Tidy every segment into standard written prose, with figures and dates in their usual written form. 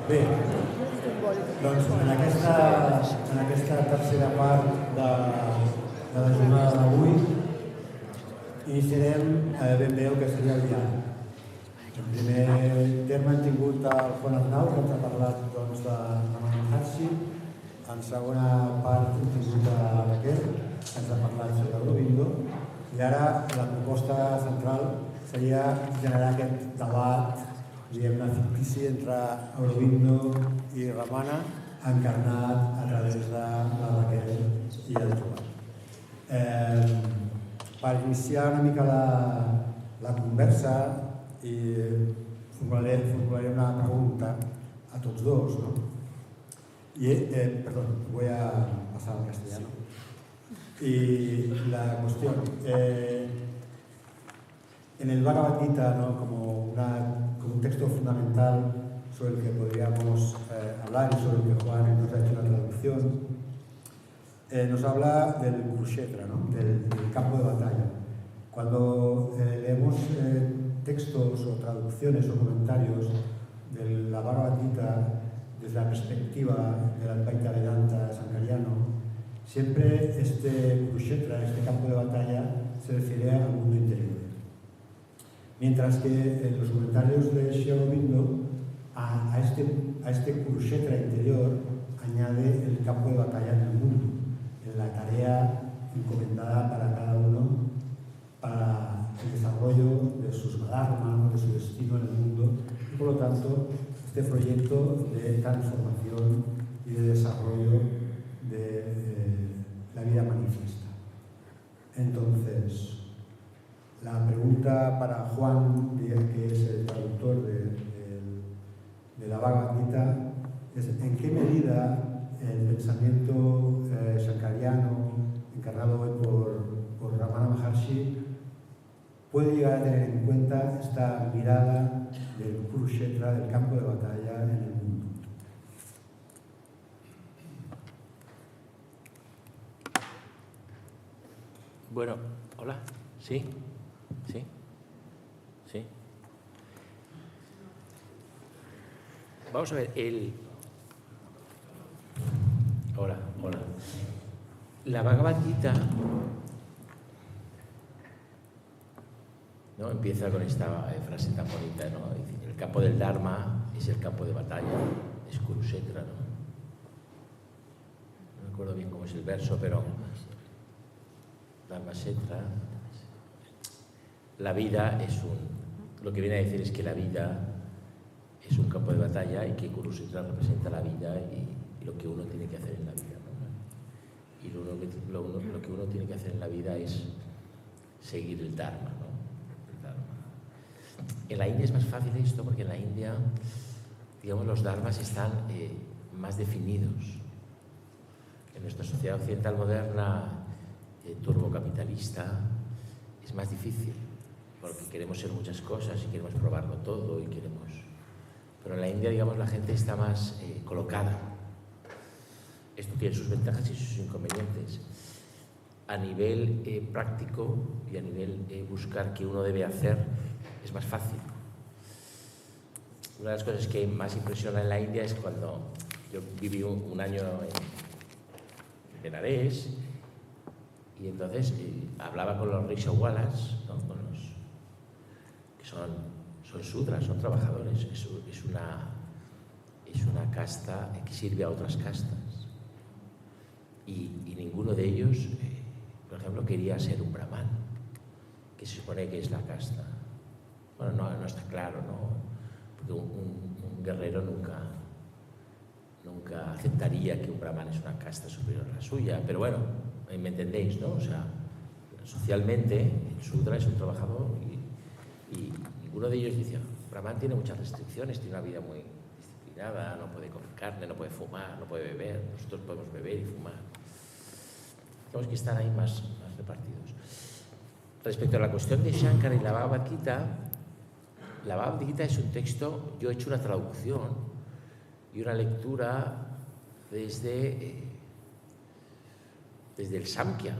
Bé, doncs en aquesta tercera part de la jornada d'avui iniciarem ben bé el que seria el diàleg. En primer terme hem tingut el Juan Arnau, que ens ha parlat doncs, de Ramana Maharshi. En segona part hem tingut a Raquel, que ens ha parlat sobre Aurobindo. I ara la proposta central seria generar aquest debat, diguem-ne, fictici entre Aurobindo i Ramana, encarnat a través de la Raquel i el Joan. Per iniciar una mica la conversa, i formularé una pregunta a tots dos, ¿no? Perdón, voy a pasar al castellano. Y la cuestión, en el Bhagavad Gita, ¿no? como un texto fundamental sobre el que podríamos hablar y sobre el que Juan nos ha hecho una traducción, nos habla del Kurukshetra, ¿no? del campo de batalla. Cuando leemos textos o traducciones o comentarios de la Bhagavad Gita desde la perspectiva del Advaita Vedanta sankariano, siempre este Kurukshetra, este campo de batalla, se refiere al mundo interior. Mientras que en los comentarios de Sri Aurobindo, a este Kurukshetra interior añade el campo de batalla en el mundo, en la tarea encomendada para cada uno, para el desarrollo de sus dharma, de su destino en el mundo, y por lo tanto este proyecto de transformación y de desarrollo de la vida manifiesta. Entonces, la pregunta para Juan, que es el traductor de la Bhagavad Gita, es ¿en qué medida el pensamiento shankariano, encarnado hoy por Ramana Maharshi, puede llegar a tener en cuenta esta mirada del Kurukshetra, del campo de batalla en el mundo? Bueno, hola, ¿sí? ¿Sí? ¿Sí? Vamos a ver, Hola. La Bhagavad Gita, ¿no? Empieza con esta frase tan bonita, ¿no? El campo del Dharma es el campo de batalla, es Kurukshetra, ¿no? No me acuerdo bien cómo es el verso, pero Dharmakshetra. La vida lo que viene a decir es que la vida es un campo de batalla y que Kurukshetra representa la vida y lo que uno tiene que hacer en la vida, ¿no? Y lo que uno tiene que hacer en la vida es seguir el Dharma, ¿no? En la India es más fácil esto porque en la India, digamos, los dharmas están más definidos. En nuestra sociedad occidental moderna, turbocapitalista, es más difícil porque queremos ser muchas cosas y queremos probarlo todo Pero en la India, digamos, la gente está más colocada. Esto tiene sus ventajas y sus inconvenientes. A nivel práctico y a nivel buscar qué uno debe hacer, es más fácil. Una de las cosas que más impresiona en la India es cuando yo viví un año en Benares y entonces hablaba con los Rishawalas, ¿no? Con los que son sudras, son trabajadores, es una casta que sirve a otras castas y ninguno de ellos, por ejemplo, quería ser un brahman, que se supone que es la casta. Bueno, no está claro, ¿no? Porque un guerrero nunca aceptaría que un brahman es una casta superior a la suya, pero bueno, me entendéis, ¿no? O sea, socialmente el Sudra es un trabajador y ninguno de ellos dice, brahman tiene muchas restricciones, tiene una vida muy disciplinada, no puede comer carne, no puede fumar, no puede beber, nosotros podemos beber y fumar. Tenemos que estar ahí más repartidos. Respecto a la cuestión de Shankara y la Bhagavad Gita es un texto, yo he hecho una traducción y una lectura desde el Samkhya.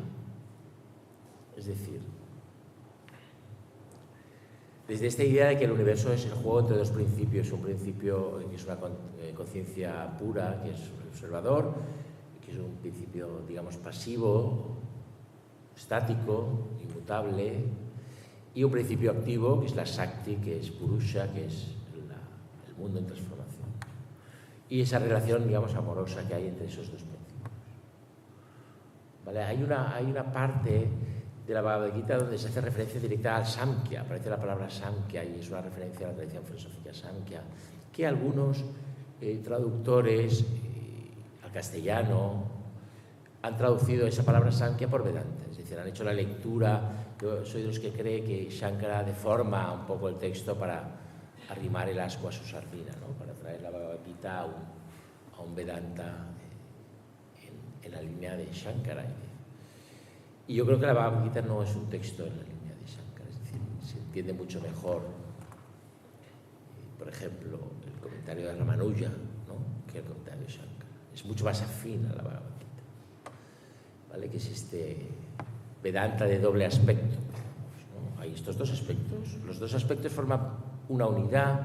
Es decir, desde esta idea de que el universo es el juego entre dos principios, un principio que es una conciencia pura, que es el observador, que es un principio, digamos, pasivo, estático, inmutable, y un principio activo, que es la Shakti, que es Purusha, que es el mundo en transformación. Y esa relación, digamos, amorosa que hay entre esos dos principios. ¿Vale? Hay una parte de la Bhagavad Gita donde se hace referencia directa al Samkhya, aparece la palabra Samkhya y es una referencia a la tradición filosófica Samkhya, que algunos traductores al castellano han traducido esa palabra Samkhya por Vedanta, es decir, han hecho la lectura. Yo soy de los que cree que Shankara deforma un poco el texto para arrimar el asco a su sardina, ¿no? Para traer la Bhagavad Gita a un Vedanta en la línea de Shankara. Y yo creo que la Bhagavad Gita no es un texto en la línea de Shankara, es decir, se entiende mucho mejor, por ejemplo, el comentario de Ramanuja, ¿no?, que el comentario de Shankara. Es mucho más afín a la Bhagavad Gita, ¿vale? Que es este Vedanta de doble aspecto, ¿no? Hay estos dos aspectos, los dos aspectos forman una unidad,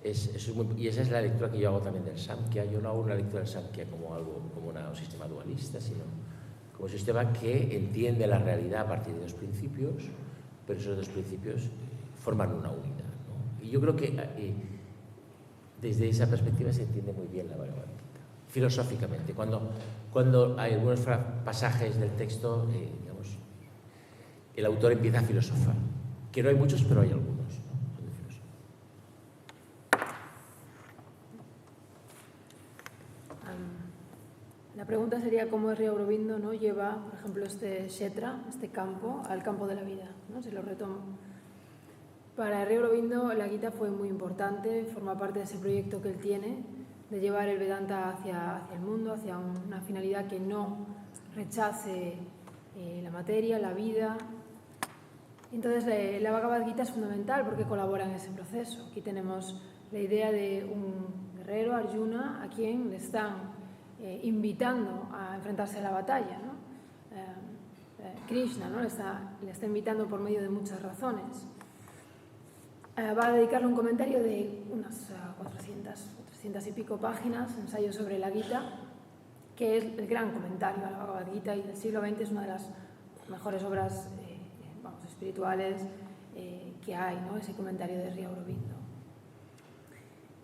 y esa es la lectura que yo hago también del Samkhya. Yo no hago una lectura del Samkhya como un sistema dualista, sino como un sistema que entiende la realidad a partir de dos principios, pero esos dos principios forman una unidad, ¿no? Y yo creo que desde esa perspectiva se entiende muy bien la Bhagavad Gita, filosóficamente. Cuando hay algunos pasajes del texto, digamos, el autor empieza a filosofar, que no hay muchos, pero hay algunos, ¿no? La pregunta sería cómo Sri Aurobindo, ¿no?, lleva, por ejemplo, este kshetra, este campo, al campo de la vida, ¿no? Si lo retomo. Para Sri Aurobindo la Gita fue muy importante, forma parte de ese proyecto que él tiene de llevar el Vedanta hacia el mundo, hacia una finalidad que no rechace la materia, la vida. Entonces la Bhagavad Gita es fundamental porque colabora en ese proceso. Aquí tenemos la idea de un guerrero, Arjuna, a quien le están invitando a enfrentarse a la batalla, ¿no? Krishna, ¿no?, le está invitando por medio de muchas razones. Va a dedicarle un comentario de unas 400 y pico páginas, ensayo sobre la Gita, que es el gran comentario a la Bhagavad Gita, y del siglo XX es una de las mejores obras espirituales que hay, ¿no?, ese comentario de Sri Aurobindo.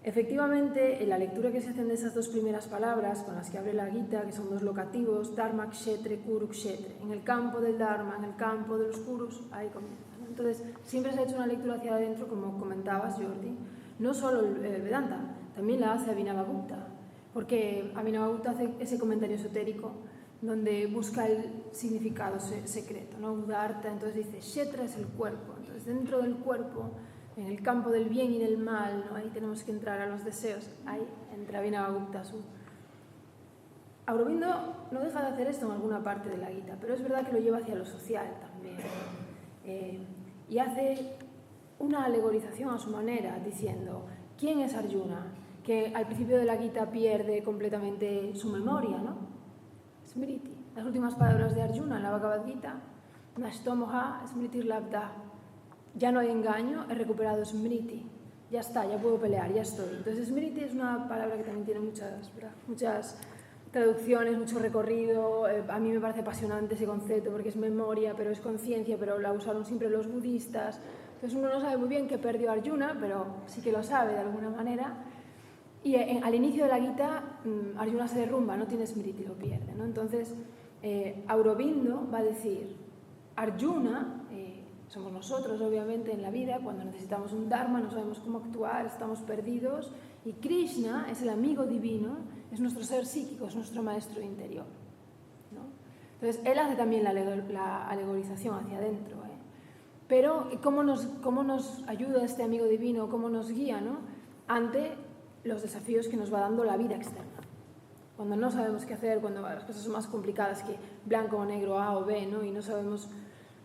Efectivamente, en la lectura que se hacen de esas dos primeras palabras con las que abre la Gita, que son dos locativos, Dharma Kshetre, Kuru Kshetre, en el campo del Dharma, en el campo de los Kurus, ahí comienza, ¿no? Entonces, siempre se ha hecho una lectura hacia adentro, como comentabas, Jordi, no solo el Vedanta, también la hace Abhinavagupta, porque Abhinavagupta hace ese comentario esotérico donde busca el significado secreto, ¿no? Udarta, entonces dice, Kshetra es el cuerpo, entonces dentro del cuerpo, en el campo del bien y del mal, ¿no?, ahí tenemos que entrar a los deseos, ahí entra Abhinavagupta. Aurobindo no deja de hacer esto en alguna parte de la Gita, pero es verdad que lo lleva hacia lo social también, y hace una alegorización a su manera, diciendo, ¿quién es Arjuna? Que al principio de la Gita pierde completamente su memoria, ¿no? Smriti. Las últimas palabras de Arjuna en la Bhagavad Gita, Nashtomoha Smritir Labdha. Ya no hay engaño, he recuperado Smriti. Ya está, ya puedo pelear, ya estoy. Entonces Smriti es una palabra que también tiene muchas traducciones, mucho recorrido. A mí me parece apasionante ese concepto porque es memoria, pero es conciencia, pero la usaron siempre los budistas. Entonces uno no sabe muy bien qué perdió Arjuna, pero sí que lo sabe de alguna manera. Y al inicio de la Gita, Arjuna se derrumba, no tiene Smriti, lo pierde, ¿no? Entonces Aurobindo va a decir, Arjuna, somos nosotros obviamente en la vida, cuando necesitamos un Dharma, no sabemos cómo actuar, estamos perdidos, y Krishna es el amigo divino, es nuestro ser psíquico, es nuestro maestro interior, ¿no? Entonces él hace también la alegorización hacia adentro, ¿eh? Pero ¿cómo nos ayuda este amigo divino, cómo nos guía, ¿no?, ante los desafíos que nos va dando la vida externa? Cuando no sabemos qué hacer, cuando las cosas son más complicadas que blanco o negro, A o B, ¿no?, y no sabemos.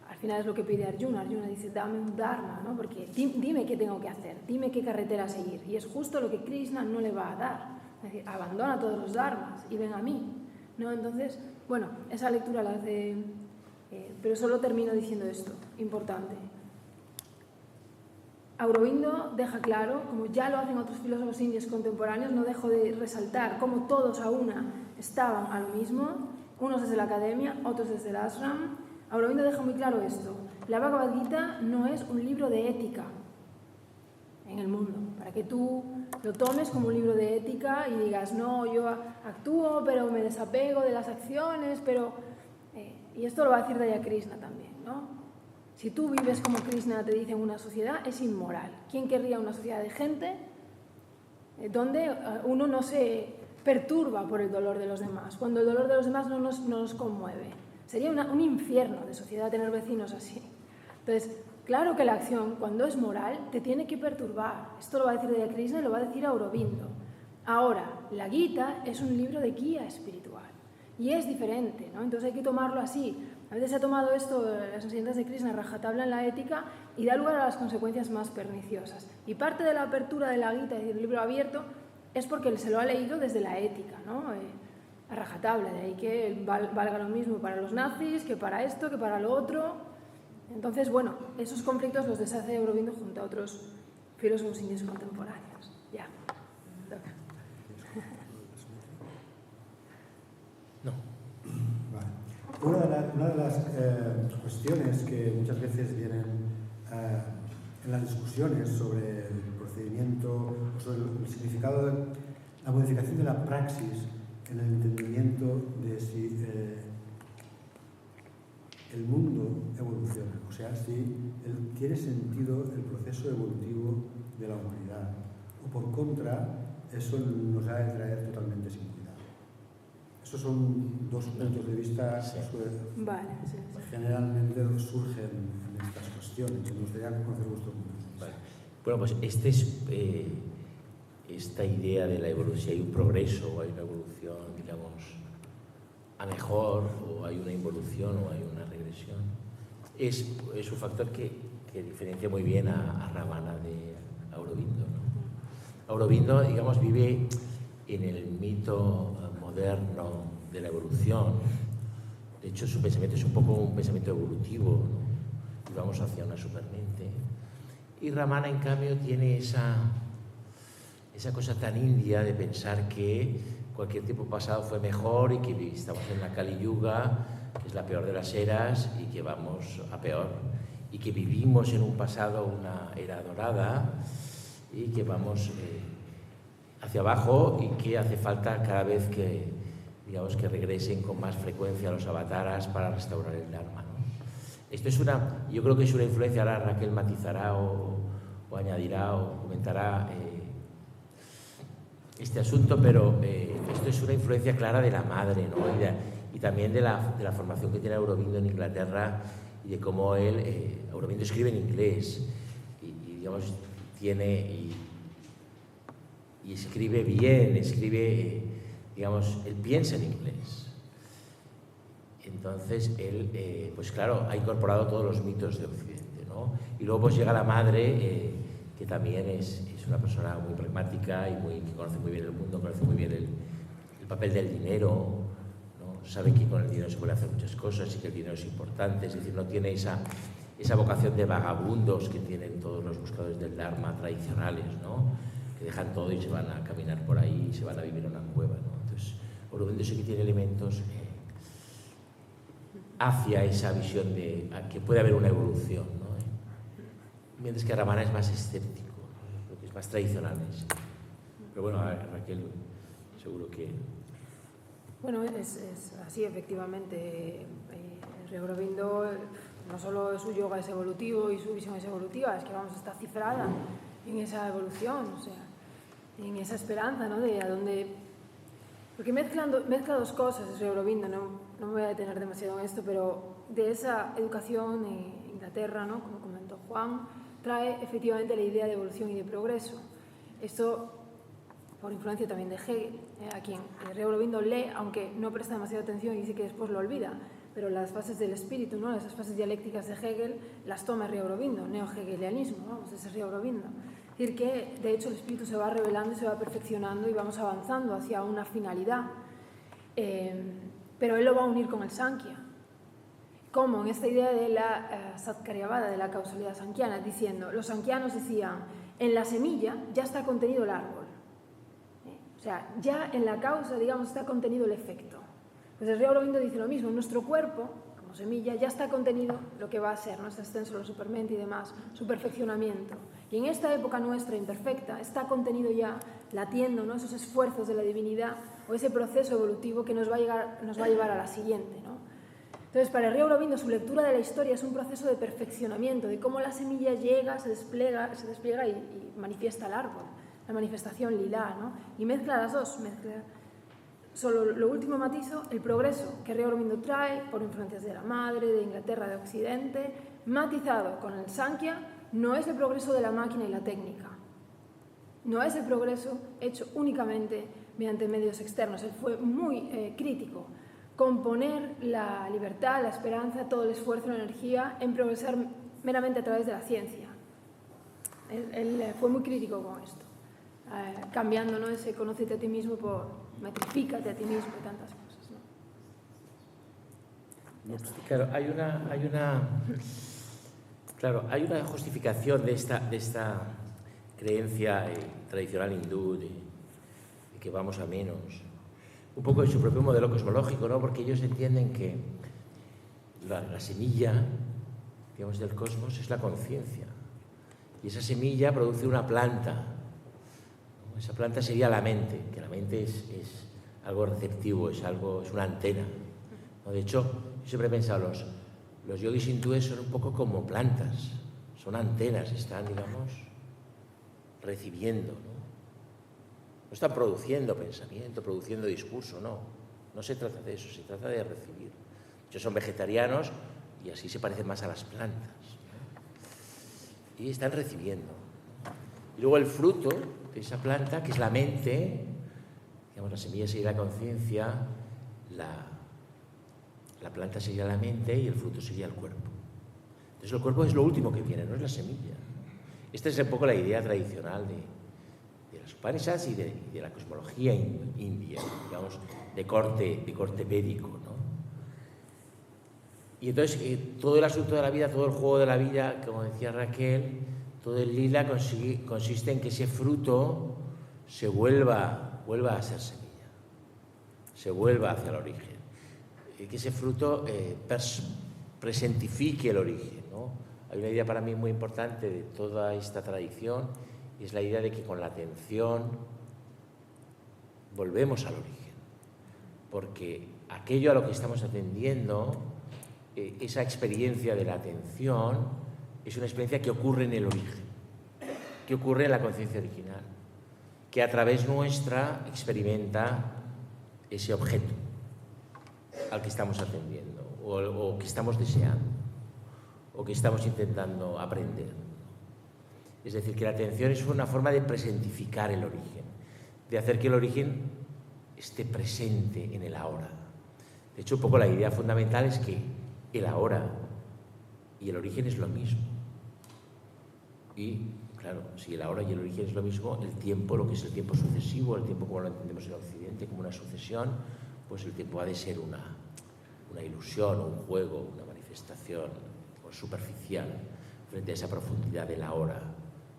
Al final es lo que pide Arjuna. Arjuna dice, dame un Dharma, ¿no?, porque dime qué tengo que hacer, dime qué carretera seguir. Y es justo lo que Krishna no le va a dar. Es decir, abandona todos los Dharmas y ven a mí, ¿no? Entonces, bueno, esa lectura la hace... pero solo termino diciendo esto, importante. Aurobindo deja claro, como ya lo hacen otros filósofos indios contemporáneos, no dejo de resaltar cómo todos a una estaban a lo mismo, unos desde la academia, otros desde el ashram. Aurobindo deja muy claro esto: la Bhagavad Gita no es un libro de ética en el mundo, para que tú lo tomes como un libro de ética y digas, no, yo actúo, pero me desapego de las acciones, pero... y esto lo va a decir Daya Krishna también, ¿no? Si tú vives como Krishna te dice en una sociedad, es inmoral. ¿Quién querría una sociedad de gente donde uno no se perturba por el dolor de los demás, cuando el dolor de los demás no nos conmueve? Sería un infierno de sociedad tener vecinos así. Entonces, claro que la acción, cuando es moral, te tiene que perturbar. Esto lo va a decir Daya Krishna y lo va a decir Aurobindo. Ahora, la Gita es un libro de guía espiritual y es diferente, ¿no? Entonces hay que tomarlo así. A veces se ha tomado esto, las enseñanzas de Krishna, rajatabla en la ética, y da lugar a las consecuencias más perniciosas. Y parte de la apertura de la Gita, es decir, el libro abierto, es porque se lo ha leído desde la ética, ¿no? A rajatabla, de ahí que valga lo mismo para los nazis, que para esto, que para lo otro. Entonces, bueno, esos conflictos los deshace Aurobindo junto a otros filósofos indios contemporáneos. Ya, toca. No. Vale. Una de las cuestiones que muchas veces vienen en las discusiones sobre el procedimiento, o sobre el significado de la modificación de la praxis en el entendimiento de si el mundo evoluciona, o sea, si tiene sentido el proceso evolutivo de la humanidad, o por contra, eso nos ha de traer totalmente sin cuidado. Estos son dos puntos de vista que generalmente surgen en estas cuestiones. Me gustaría conocer vuestro punto de vista. Vale. Bueno, pues esta idea de la evolución, si hay un progreso o hay una evolución, digamos, a mejor, o hay una involución o hay una regresión, es un factor que diferencia muy bien a Ramana de Aurobindo, ¿no? Aurobindo, digamos, vive en el mito moderno de la evolución. De hecho, su pensamiento es un poco un pensamiento evolutivo, ¿no? Y vamos hacia una supermente. Y Ramana, en cambio, tiene esa cosa tan india de pensar que cualquier tiempo pasado fue mejor y que estamos en la Kali Yuga, que es la peor de las eras, y que vamos a peor, y que vivimos en un pasado una era dorada y que vamos hacia abajo, y que hace falta cada vez que, digamos, que regresen con más frecuencia los avataras para restaurar el Dharma, ¿no? Esto es yo creo que es una influencia, ahora Raquel matizará o añadirá o comentará este asunto, pero esto es una influencia clara de la madre, ¿no? Y también de la formación que tiene Aurobindo en Inglaterra, y de cómo Aurobindo escribe en inglés y digamos, tiene y escribe bien, digamos, él piensa en inglés. Entonces, él, pues claro, ha incorporado todos los mitos de Occidente, ¿no? Y luego pues llega la madre, que también es una persona muy pragmática y que conoce muy bien el mundo, conoce muy bien el papel del dinero, ¿no? Sabe que con el dinero se puede hacer muchas cosas y que el dinero es importante, es decir, no tiene esa vocación de vagabundos que tienen todos los buscadores del Dharma tradicionales, ¿no? Que dejan todo y se van a caminar por ahí y se van a vivir en una cueva, ¿no? Entonces, Aurobindo sí que tiene elementos hacia esa visión de que puede haber una evolución, ¿no? Mientras que Ramana es más escéptico, ¿no? Lo que es más tradicional. Pero bueno, Raquel, seguro que... Bueno, es así, efectivamente. Aurobindo, no solo su yoga es evolutivo y su visión es evolutiva, es que vamos, está cifrada en esa evolución, o sea, en esa esperanza, ¿no? De a dónde... Porque mezcla dos cosas, es Aurobindo, no me voy a detener demasiado en esto, pero de esa educación en Inglaterra, ¿no? Como comentó Juan, trae efectivamente la idea de evolución y de progreso. Esto por influencia también de Hegel, a quien Aurobindo lee, aunque no presta demasiada atención y dice que después lo olvida, pero las fases del espíritu, ¿no? Esas fases dialécticas de Hegel las toma Aurobindo, neo-hegelianismo, vamos, ese es Aurobindo. Es decir, que de hecho el espíritu se va revelando y se va perfeccionando y vamos avanzando hacia una finalidad, pero él lo va a unir con el Sankhya. como en esta idea de la Satkaryavada, de la causalidad sankhya, diciendo, los sankhyanos decían, en la semilla ya está contenido el árbol. O sea, ya en la causa, digamos, está contenido el efecto. Pues el Sri Aurobindo dice lo mismo, en nuestro cuerpo, como semilla, ya está contenido lo que va a ser nuestro ascenso a la supermente y demás, su perfeccionamiento. Y en esta época nuestra imperfecta está contenido ya, latiendo, ¿no?, esos esfuerzos de la divinidad o ese proceso evolutivo que nos va a llevar a la siguiente, ¿no? Entonces, para el Sri Aurobindo, su lectura de la historia es un proceso de perfeccionamiento, de cómo la semilla llega, se despliega y manifiesta el árbol, la manifestación lila, ¿no? Y mezcla las dos, Solo lo último matizo, el progreso que Sri Aurobindo trae por influencias de la madre, de Inglaterra, de Occidente, matizado con el Sankhya, no es el progreso de la máquina y la técnica. No es el progreso hecho únicamente mediante medios externos. Él fue muy crítico con poner la libertad, la esperanza, todo el esfuerzo, la energía en progresar meramente a través de la ciencia. Él fue muy crítico con esto, cambiando, ¿no?, ese conócete a ti mismo por metrifícate a ti mismo y tantas cosas, ¿no? Claro, hay una justificación de esta creencia tradicional hindú de que vamos a menos, un poco de su propio modelo cosmológico, ¿no? Porque ellos entienden que la semilla, digamos, del cosmos es la conciencia, y esa semilla produce una planta. Esa planta sería la mente, que la mente es algo receptivo, es una antena, ¿no? De hecho, yo siempre he pensado, los yogis hindúes son un poco como plantas, son antenas, están, digamos, recibiendo, ¿no? No están produciendo pensamiento, produciendo discurso, no se trata de eso, se trata de recibir. De hecho, son vegetarianos y así se parecen más a las plantas, ¿no? Y están recibiendo. Y luego el fruto de esa planta, que es la mente, digamos, la semilla sería la conciencia, la planta sería la mente y el fruto sería el cuerpo. Entonces el cuerpo es lo último que viene, no es la semilla. Esta es un poco la idea tradicional de las Upanishads y de la cosmología india, digamos, de corte védico, ¿no? Y entonces todo el asunto de la vida, todo el juego de la vida, como decía Raquel, todo el lila consiste en que ese fruto se vuelva a ser semilla, se vuelva hacia el origen, y que ese fruto presentifique el origen, ¿no? Hay una idea para mí muy importante de toda esta tradición, y es la idea de que con la atención volvemos al origen, porque aquello a lo que estamos atendiendo, esa experiencia de la atención, es una experiencia que ocurre en el origen, que ocurre en la conciencia original, que a través nuestra experimenta ese objeto al que estamos atendiendo, o que estamos deseando, o que estamos intentando aprender. Es decir, que la atención es una forma de presentificar el origen, de hacer que el origen esté presente en el ahora. De hecho, un poco la idea fundamental es que el ahora y el origen es lo mismo. Y, claro, si el ahora y el origen es lo mismo, el tiempo, lo que es el tiempo sucesivo, el tiempo como lo entendemos en Occidente, como una sucesión, pues el tiempo ha de ser una ilusión, un juego, una manifestación superficial frente a esa profundidad del ahora,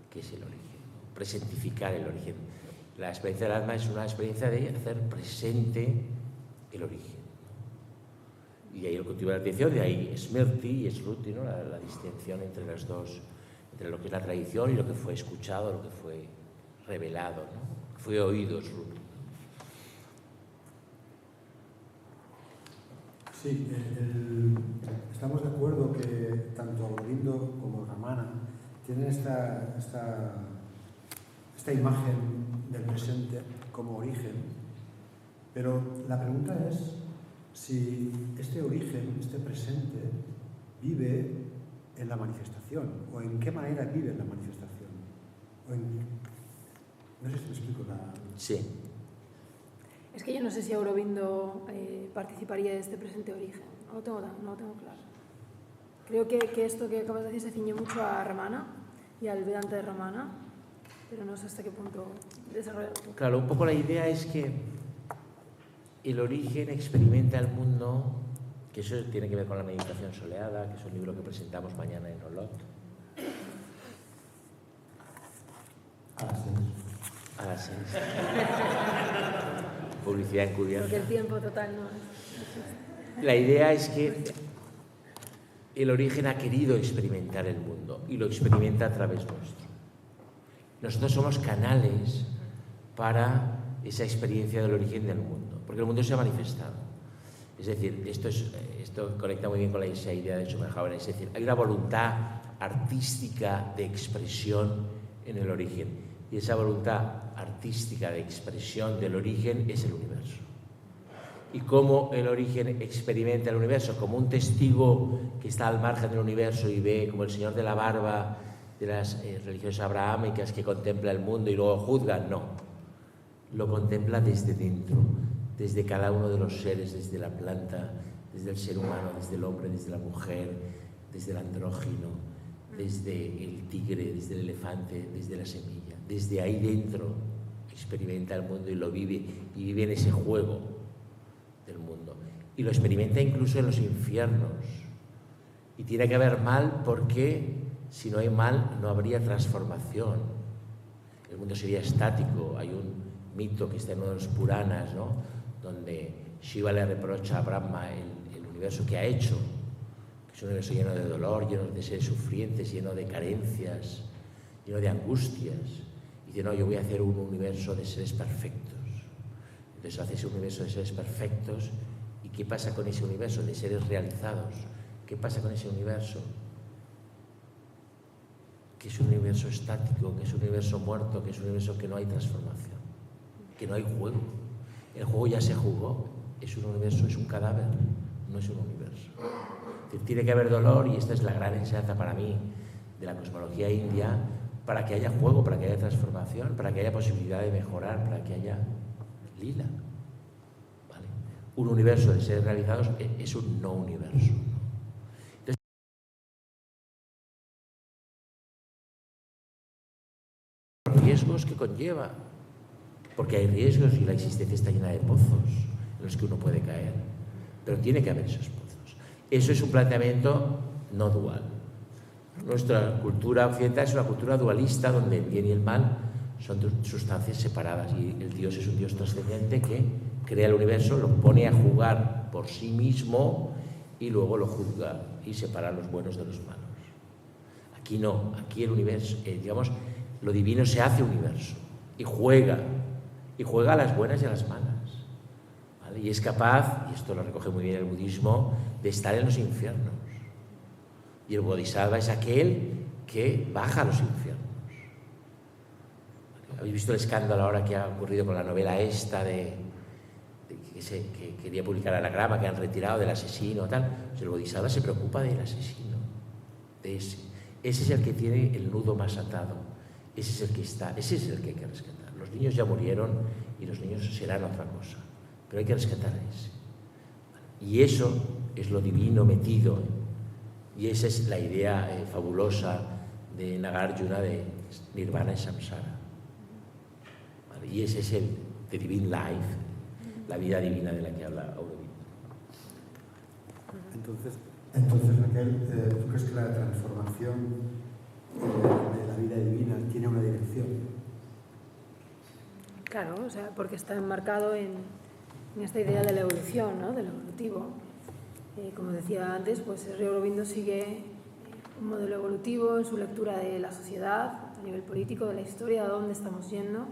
que es el origen, ¿no? Presentificar el origen. La experiencia del alma es una experiencia de hacer presente el origen, ¿no? Y ahí el cultivo de la atención, de ahí Smriti y Sruti, ¿no? La distinción entre las dos, entre lo que es la tradición y lo que fue escuchado, lo que fue revelado, ¿no? Fue oído, Sruti. Sí, estamos de acuerdo que tanto Aurobindo como Ramana tienen esta imagen del presente como origen, pero la pregunta es si este origen, este presente, vive en la manifestación, o en qué manera vive en la manifestación. No sé si me explico la... Sí. Es que yo no sé si Aurobindo participaría de este presente origen. No lo tengo claro. Creo que esto que acabas de decir se ciñe mucho a Ramana y al Vedanta de Ramana, pero no sé hasta qué punto desarrollarlo. Claro, un poco la idea es que el origen experimenta el mundo que eso tiene que ver con la meditación soleada, que es un libro que presentamos mañana en Olot. A las 6. Publicidad encubierta. Porque el tiempo total no es. La idea es que el origen ha querido experimentar el mundo y lo experimenta a través nuestro. Nosotros somos canales para esa experiencia del origen del mundo, porque el mundo se ha manifestado. Es decir, esto conecta muy bien con esa idea de Schopenhauer, es decir, hay una voluntad artística de expresión en el origen, y esa voluntad artística de expresión del origen es el universo. Y cómo el origen experimenta el universo, como un testigo que está al margen del universo y ve, como el señor de la barba de las religiones abrahámicas que contempla el mundo y luego juzga, no. Lo contempla desde dentro, desde cada uno de los seres, desde la planta, desde el ser humano, desde el hombre, desde la mujer, desde el andrógino, desde el tigre, desde el elefante, desde la semilla. Desde ahí dentro experimenta el mundo y lo vive, y vive en ese juego del mundo. Y lo experimenta incluso en los infiernos. Y tiene que haber mal porque si no hay mal no habría transformación. El mundo sería estático. Hay un mito que está en uno de los Puranas, ¿no?, donde Shiva le reprocha a Brahma el universo que ha hecho, que es un universo lleno de dolor, lleno de seres sufrientes, lleno de carencias, lleno de angustias. Y dice, no, yo voy a hacer un universo de seres perfectos. Entonces hace ese universo de seres perfectos. ¿Y qué pasa con ese universo de seres realizados? ¿Qué pasa con ese universo? Que es un universo estático, que es un universo muerto, que es un universo que no hay transformación, que no hay juego. El juego ya se jugó, es un universo, es un cadáver, no es un universo. Tiene que haber dolor, y esta es la gran enseñanza para mí de la cosmología india, para que haya juego, para que haya transformación, para que haya posibilidad de mejorar, para que haya lila. ¿Vale? Un universo de seres realizados es un no universo. Entonces, los riesgos que conlleva, porque hay riesgos y la existencia está llena de pozos en los que uno puede caer, pero tiene que haber esos pozos. Eso es un planteamiento no dual. Nuestra cultura occidental es una cultura dualista donde el bien y el mal son sustancias separadas, y el Dios es un Dios trascendente que crea el universo, lo pone a jugar por sí mismo y luego lo juzga y separa los buenos de los malos. Aquí no, aquí el universo, digamos, lo divino se hace universo y juega a las buenas y a las malas, ¿vale? Y es capaz, y esto lo recoge muy bien el budismo, de estar en los infiernos. Y el bodhisattva es aquel que baja a los infiernos. ¿Habéis visto el escándalo ahora que ha ocurrido con la novela esta que quería publicar Anagrama, que han retirado del asesino tal? Pues el bodhisattva se preocupa del asesino, de ese. Ese es el que tiene el nudo más atado. Ese es el que está, ese es el que hay que rescatar. Los niños ya murieron y los niños serán otra cosa, pero hay que rescatar a ese. Y eso es lo divino metido. Y esa es la idea fabulosa de Nagarjuna de Nirvana y Samsara. ¿Vale? Y ese es el The Divine Life, la vida divina de la que habla Aurobindo. Entonces Raquel, ¿tú crees que la transformación de la vida divina tiene una dirección? Claro, o sea, porque está enmarcado en esta idea de la evolución, ¿no?, del evolutivo. Como decía antes, pues Sri Aurobindo sigue un modelo evolutivo en su lectura de la sociedad, a nivel político, de la historia, de dónde estamos yendo,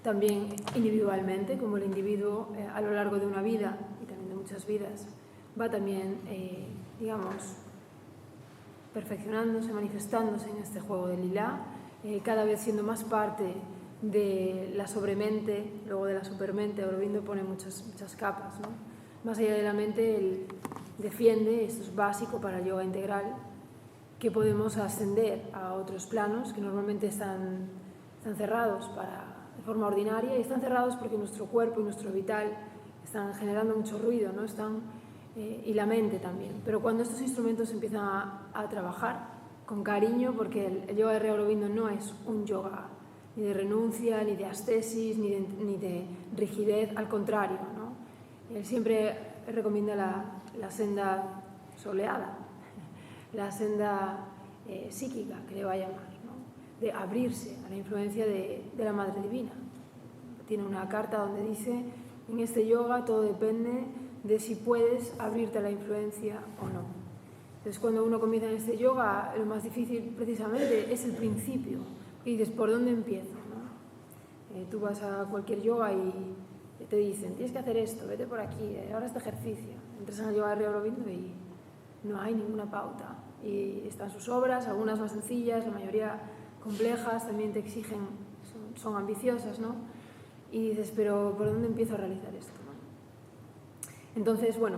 también individualmente, como el individuo a lo largo de una vida y también de muchas vidas va también, digamos, perfeccionándose, manifestándose en este juego de lila, cada vez siendo más parte de la sobremente, luego de la supermente. Aurobindo pone muchas capas, ¿no? Más allá de la mente, él defiende, esto es básico para el yoga integral, que podemos ascender a otros planos que normalmente están cerrados de forma ordinaria, y están cerrados porque nuestro cuerpo y nuestro vital están generando mucho ruido, ¿no? Y la mente también. Pero cuando estos instrumentos empiezan a trabajar con cariño, porque el yoga de Sri Aurobindo no es un yoga ni de renuncia, ni de ascesis, ni de rigidez, al contrario, ¿no? Él siempre recomienda la senda soleada, la senda psíquica, que le va a llamar, ¿no? De abrirse a la influencia de la Madre Divina. Tiene una carta donde dice, en este yoga todo depende de si puedes abrirte a la influencia o no. Entonces, cuando uno comienza en este yoga, lo más difícil precisamente es el principio. Y dices, ¿por dónde empiezo? ¿No? Tú vas a cualquier yoga y te dicen, tienes que hacer esto, vete por aquí, ahora este ejercicio. Entras en el yoga de Sri Aurobindo y no hay ninguna pauta. Y están sus obras, algunas más sencillas, la mayoría complejas, también te exigen, son ambiciosas, ¿no? Y dices, pero ¿por dónde empiezo a realizar esto? ¿No? Entonces, bueno,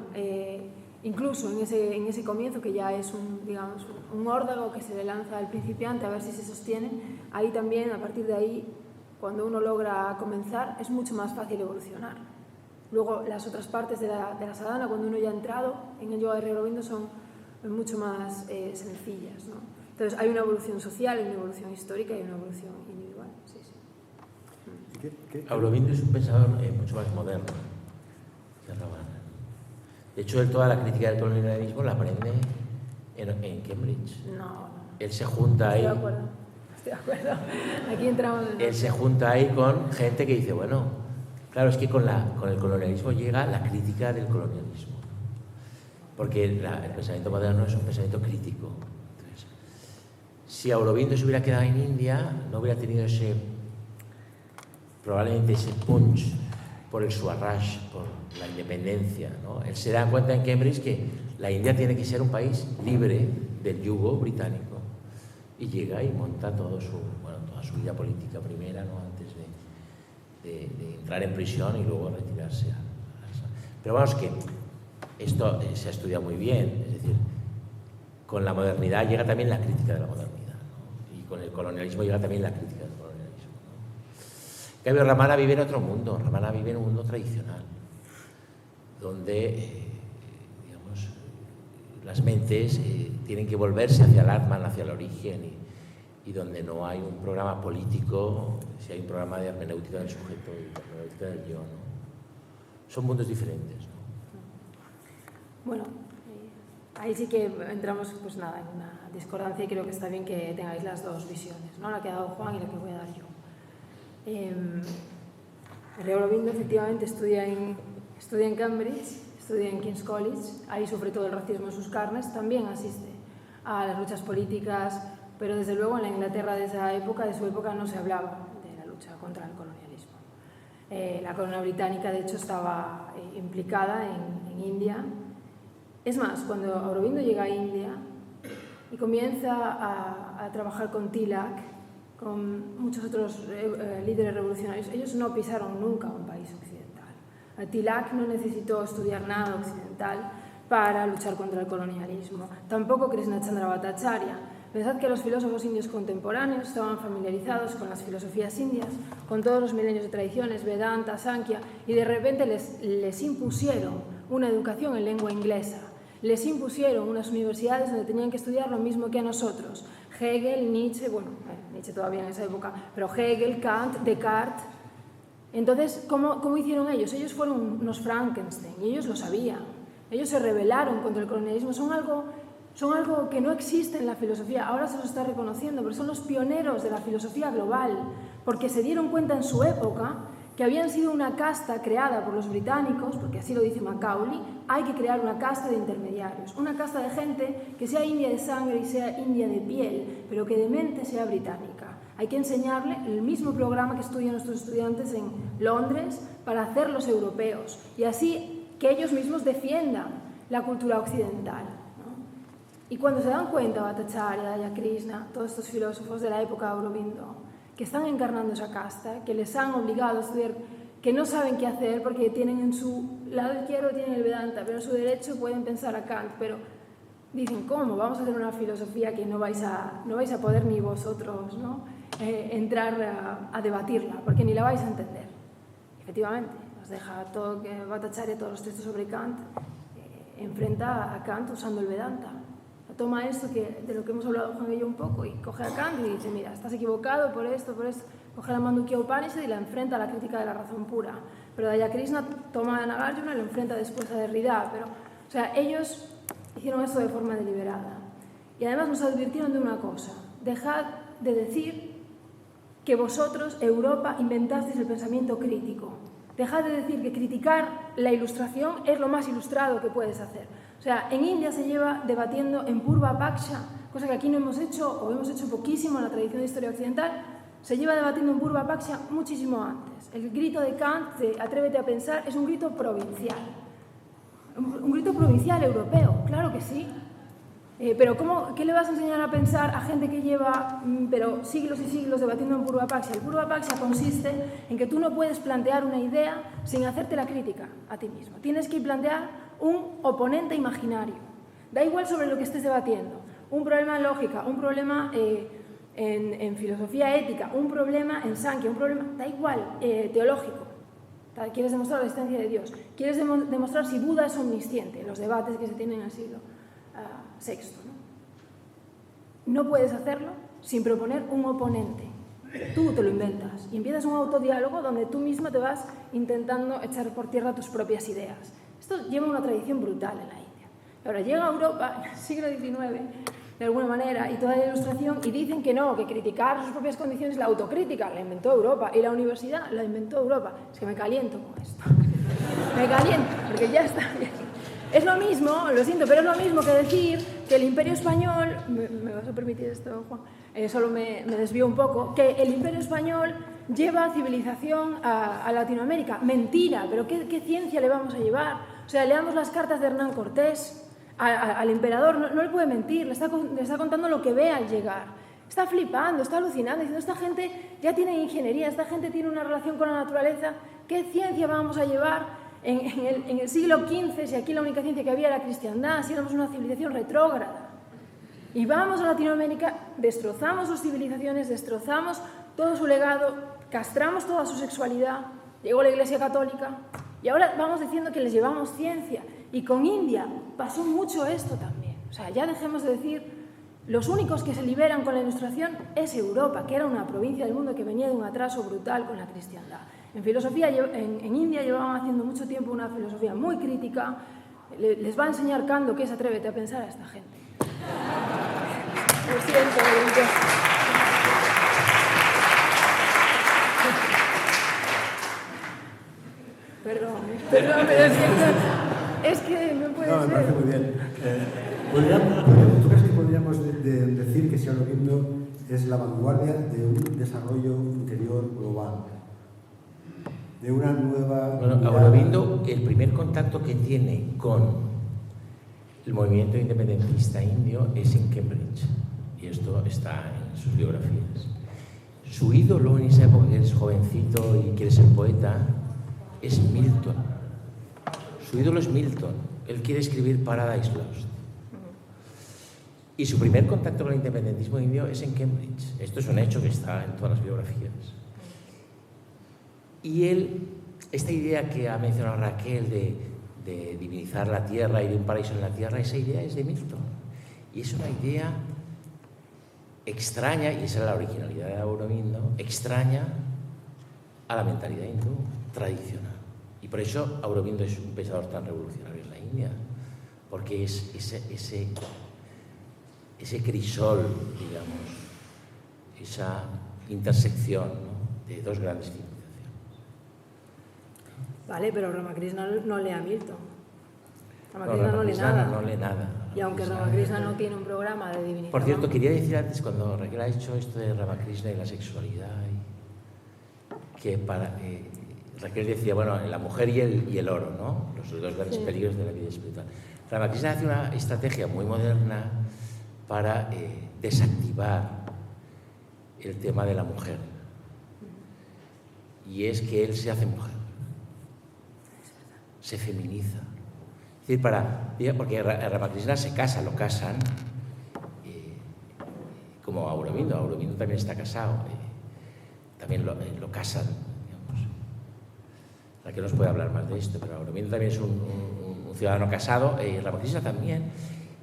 incluso en ese comienzo, que ya es un órdago que se le lanza al principiante a ver si se sostiene, ahí también, a partir de ahí, cuando uno logra comenzar, es mucho más fácil evolucionar. Luego, las otras partes de la sadhana, cuando uno ya ha entrado en el yoga de Sri Aurobindo, son mucho más sencillas, ¿no? Entonces, hay una evolución social, hay una evolución histórica y una evolución individual. Sí, sí. Aurobindo es un pensador mucho más moderno que Ramana. De hecho, él toda la crítica del colonialismo la aprende en Cambridge. No. Él se junta ahí. Estoy de acuerdo. Aquí entramos en... Él se junta ahí con gente que dice, bueno, claro, es que con el colonialismo llega la crítica del colonialismo. Porque el pensamiento moderno es un pensamiento crítico. Entonces, si Aurobindo se hubiera quedado en India, no hubiera tenido probablemente ese punch por el Swaraj, por la independencia, ¿no? Él se da cuenta en Cambridge que la India tiene que ser un país libre del yugo británico. Y llega y monta toda su vida política primera, ¿no? Antes de entrar en prisión y luego retirarse. Pero vamos, que esto se ha estudiado muy bien, es decir, con la modernidad llega también la crítica de la modernidad, ¿no? Y con el colonialismo llega también la crítica del colonialismo, ¿no? En cambio, Ramana vive en otro mundo, Ramana vive en un mundo tradicional, donde, digamos, las mentes tienen que volverse hacia el Atman, hacia el origen, y donde no hay un programa político, si hay un programa de hermenéutica del sujeto y de hermenéutica del yo, ¿no? Son mundos diferentes, ¿no? Bueno, ahí sí que entramos, pues nada, en una discordancia, y creo que está bien que tengáis las dos visiones, ¿no? La que ha dado Juan y la que voy a dar yo. Sri Aurobindo efectivamente estudia en Cambridge, estudia en King's College, ahí sufre todo el racismo en sus carnes, también asiste a las luchas políticas, pero desde luego en la Inglaterra de su época, no se hablaba de la lucha contra el colonialismo. La corona británica, de hecho, estaba implicada en India. Es más, cuando Aurobindo llega a India y comienza a trabajar con Tilak, con muchos otros líderes revolucionarios, ellos no pisaron nunca un país occidental. Tilak no necesitó estudiar nada occidental para luchar contra el colonialismo. Tampoco Krishnachandra Bhattacharya. Pensad que los filósofos indios contemporáneos estaban familiarizados con las filosofías indias, con todos los milenios de tradiciones, Vedanta, Sankhya, y de repente les impusieron una educación en lengua inglesa. Les impusieron unas universidades donde tenían que estudiar lo mismo que a nosotros. Hegel, Nietzsche, Nietzsche todavía en esa época, pero Hegel, Kant, Descartes. Entonces, ¿cómo hicieron ellos? Ellos fueron unos Frankenstein y ellos lo sabían. Ellos se rebelaron contra el colonialismo. Son algo que no existe en la filosofía. Ahora se los está reconociendo, pero son los pioneros de la filosofía global, porque se dieron cuenta en su época que habían sido una casta creada por los británicos, porque así lo dice Macaulay. Hay que crear una casta de intermediarios, una casta de gente que sea india de sangre y sea india de piel, pero que de mente sea británica. Hay que enseñarle el mismo programa que estudian nuestros estudiantes en Londres para hacerlos europeos, y así que ellos mismos defiendan la cultura occidental, ¿no? Y cuando se dan cuenta, Bhattacharya, Dayakrishna, todos estos filósofos de la época de Aurobindo, que están encarnando esa casta, que les han obligado a estudiar, que no saben qué hacer porque tienen en su lado izquierdo tienen el Vedanta, pero en su derecho pueden pensar a Kant, pero dicen, ¿cómo? Vamos a hacer una filosofía que no vais a poder ni vosotros, ¿no? Entrar a debatirla, porque ni la vais a entender. Efectivamente, nos deja todo que Bhattacharya, todos los textos sobre Kant, enfrenta a Kant usando el Vedanta. Toma esto de lo que hemos hablado Juan y yo un poco, y coge a Kant y dice, mira, estás equivocado por esto. Coge la Mandukya Upanishad y la enfrenta a la crítica de la razón pura. Pero Dayakrishna toma a Nagarjuna y lo enfrenta después a Derrida. Pero O sea, ellos hicieron esto de forma deliberada. Y además nos advirtieron de una cosa: dejad de decir que vosotros, Europa, inventasteis el pensamiento crítico. Dejad de decir que criticar la ilustración es lo más ilustrado que puedes hacer. O sea, en India se lleva debatiendo en Purva Paksha, cosa que aquí no hemos hecho, o hemos hecho poquísimo en la tradición de historia occidental. Se lleva debatiendo en Purva Paksha muchísimo antes. El grito de Kant, de Atrévete a pensar, es un grito provincial. Un grito provincial europeo, claro que sí. Pero ¿qué le vas a enseñar a pensar a gente que lleva siglos y siglos debatiendo en Purva Paksha? El Purva Paksha consiste en que tú no puedes plantear una idea sin hacerte la crítica a ti mismo. Tienes que plantear un oponente imaginario. Da igual sobre lo que estés debatiendo. Un problema en lógica, un problema en filosofía ética, un problema en Sankhya, un problema, da igual, teológico. Quieres demostrar la existencia de Dios. Quieres demostrar si Buda es omnisciente, los debates que se tienen en el siglo VI. No puedes hacerlo sin proponer un oponente. Tú te lo inventas y empiezas un autodiálogo donde tú mismo te vas intentando echar por tierra tus propias ideas. Esto lleva una tradición brutal en la India. Ahora llega a Europa en el siglo XIX, de alguna manera, y toda la ilustración, y dicen que no, que criticar sus propias condiciones, la autocrítica la inventó Europa, y la universidad la inventó Europa. Es que me caliento con esto. Me caliento, porque ya está bien. Es lo mismo, lo siento, pero es lo mismo que decir que el Imperio Español, ¿me vas a permitir esto, Juan? Solo me desvío un poco, que el Imperio Español lleva civilización a Latinoamérica. Mentira, pero ¿qué ciencia le vamos a llevar? O sea, leamos las cartas de Hernán Cortés al emperador, no le puede mentir, le está contando lo que ve al llegar. Está flipando, está alucinando, diciendo, esta gente ya tiene ingeniería, esta gente tiene una relación con la naturaleza, ¿qué ciencia vamos a llevar en el siglo XV, si aquí la única ciencia que había era cristiandad, si éramos una civilización retrógrada? Y vamos a Latinoamérica, destrozamos sus civilizaciones, destrozamos todo su legado, castramos toda su sexualidad, llegó la Iglesia Católica, y ahora vamos diciendo que les llevamos ciencia. Y con India pasó mucho esto también. O sea, ya dejemos de decir, los únicos que se liberan con la Ilustración es Europa, que era una provincia del mundo que venía de un atraso brutal con la cristiandad. En filosofía, en India llevaban haciendo mucho tiempo una filosofía muy crítica. Les va a enseñar Kant lo que es Atrévete a pensar a esta gente. Lo siento, perdón, pero es que no puede ser. No, me parece muy bien. ¿Tú crees que podríamos decir que si Aurobindo es la vanguardia de un desarrollo interior global? De una nueva... Bueno, Aurobindo, el primer contacto que tiene con el movimiento independentista indio es en Cambridge, y esto está en sus biografías. Su ídolo en esa época, que es jovencito y quiere ser poeta, es Milton. Su ídolo es Milton. Él quiere escribir Paradise Lost. Y su primer contacto con el independentismo indio es en Cambridge. Esto es un hecho que está en todas las biografías. Y él, esta idea que ha mencionado Raquel de divinizar la tierra y de un paraíso en la tierra, esa idea es de Milton. Y es una idea extraña, y esa es la originalidad de Aurobindo, extraña a la mentalidad hindú tradicional. Y por eso Aurobindo es un pensador tan revolucionario en la India, porque es ese crisol, digamos, esa intersección, ¿no?, de dos grandes civilizaciones. Vale, pero Ramakrishna no lee a Milton. Ramakrishna no lee nada. Y aunque Ramakrishna no tiene un programa de divinización... Por cierto, quería decir antes, cuando Raquel ha hecho esto de Ramakrishna y la sexualidad, que Raquel decía, bueno, la mujer y el oro, ¿no?, los dos grandes peligros de la vida espiritual. Ramakrishna hace una estrategia muy moderna para desactivar el tema de la mujer. Y es que él se hace mujer. Se feminiza. Es decir, porque Ramakrishna se casa, lo casan, como Aurobindo. Aurobindo también está casado, también lo casan, digamos. Raquel nos puede hablar más de esto, pero Aurobindo también es un ciudadano casado, Ramakrishna también,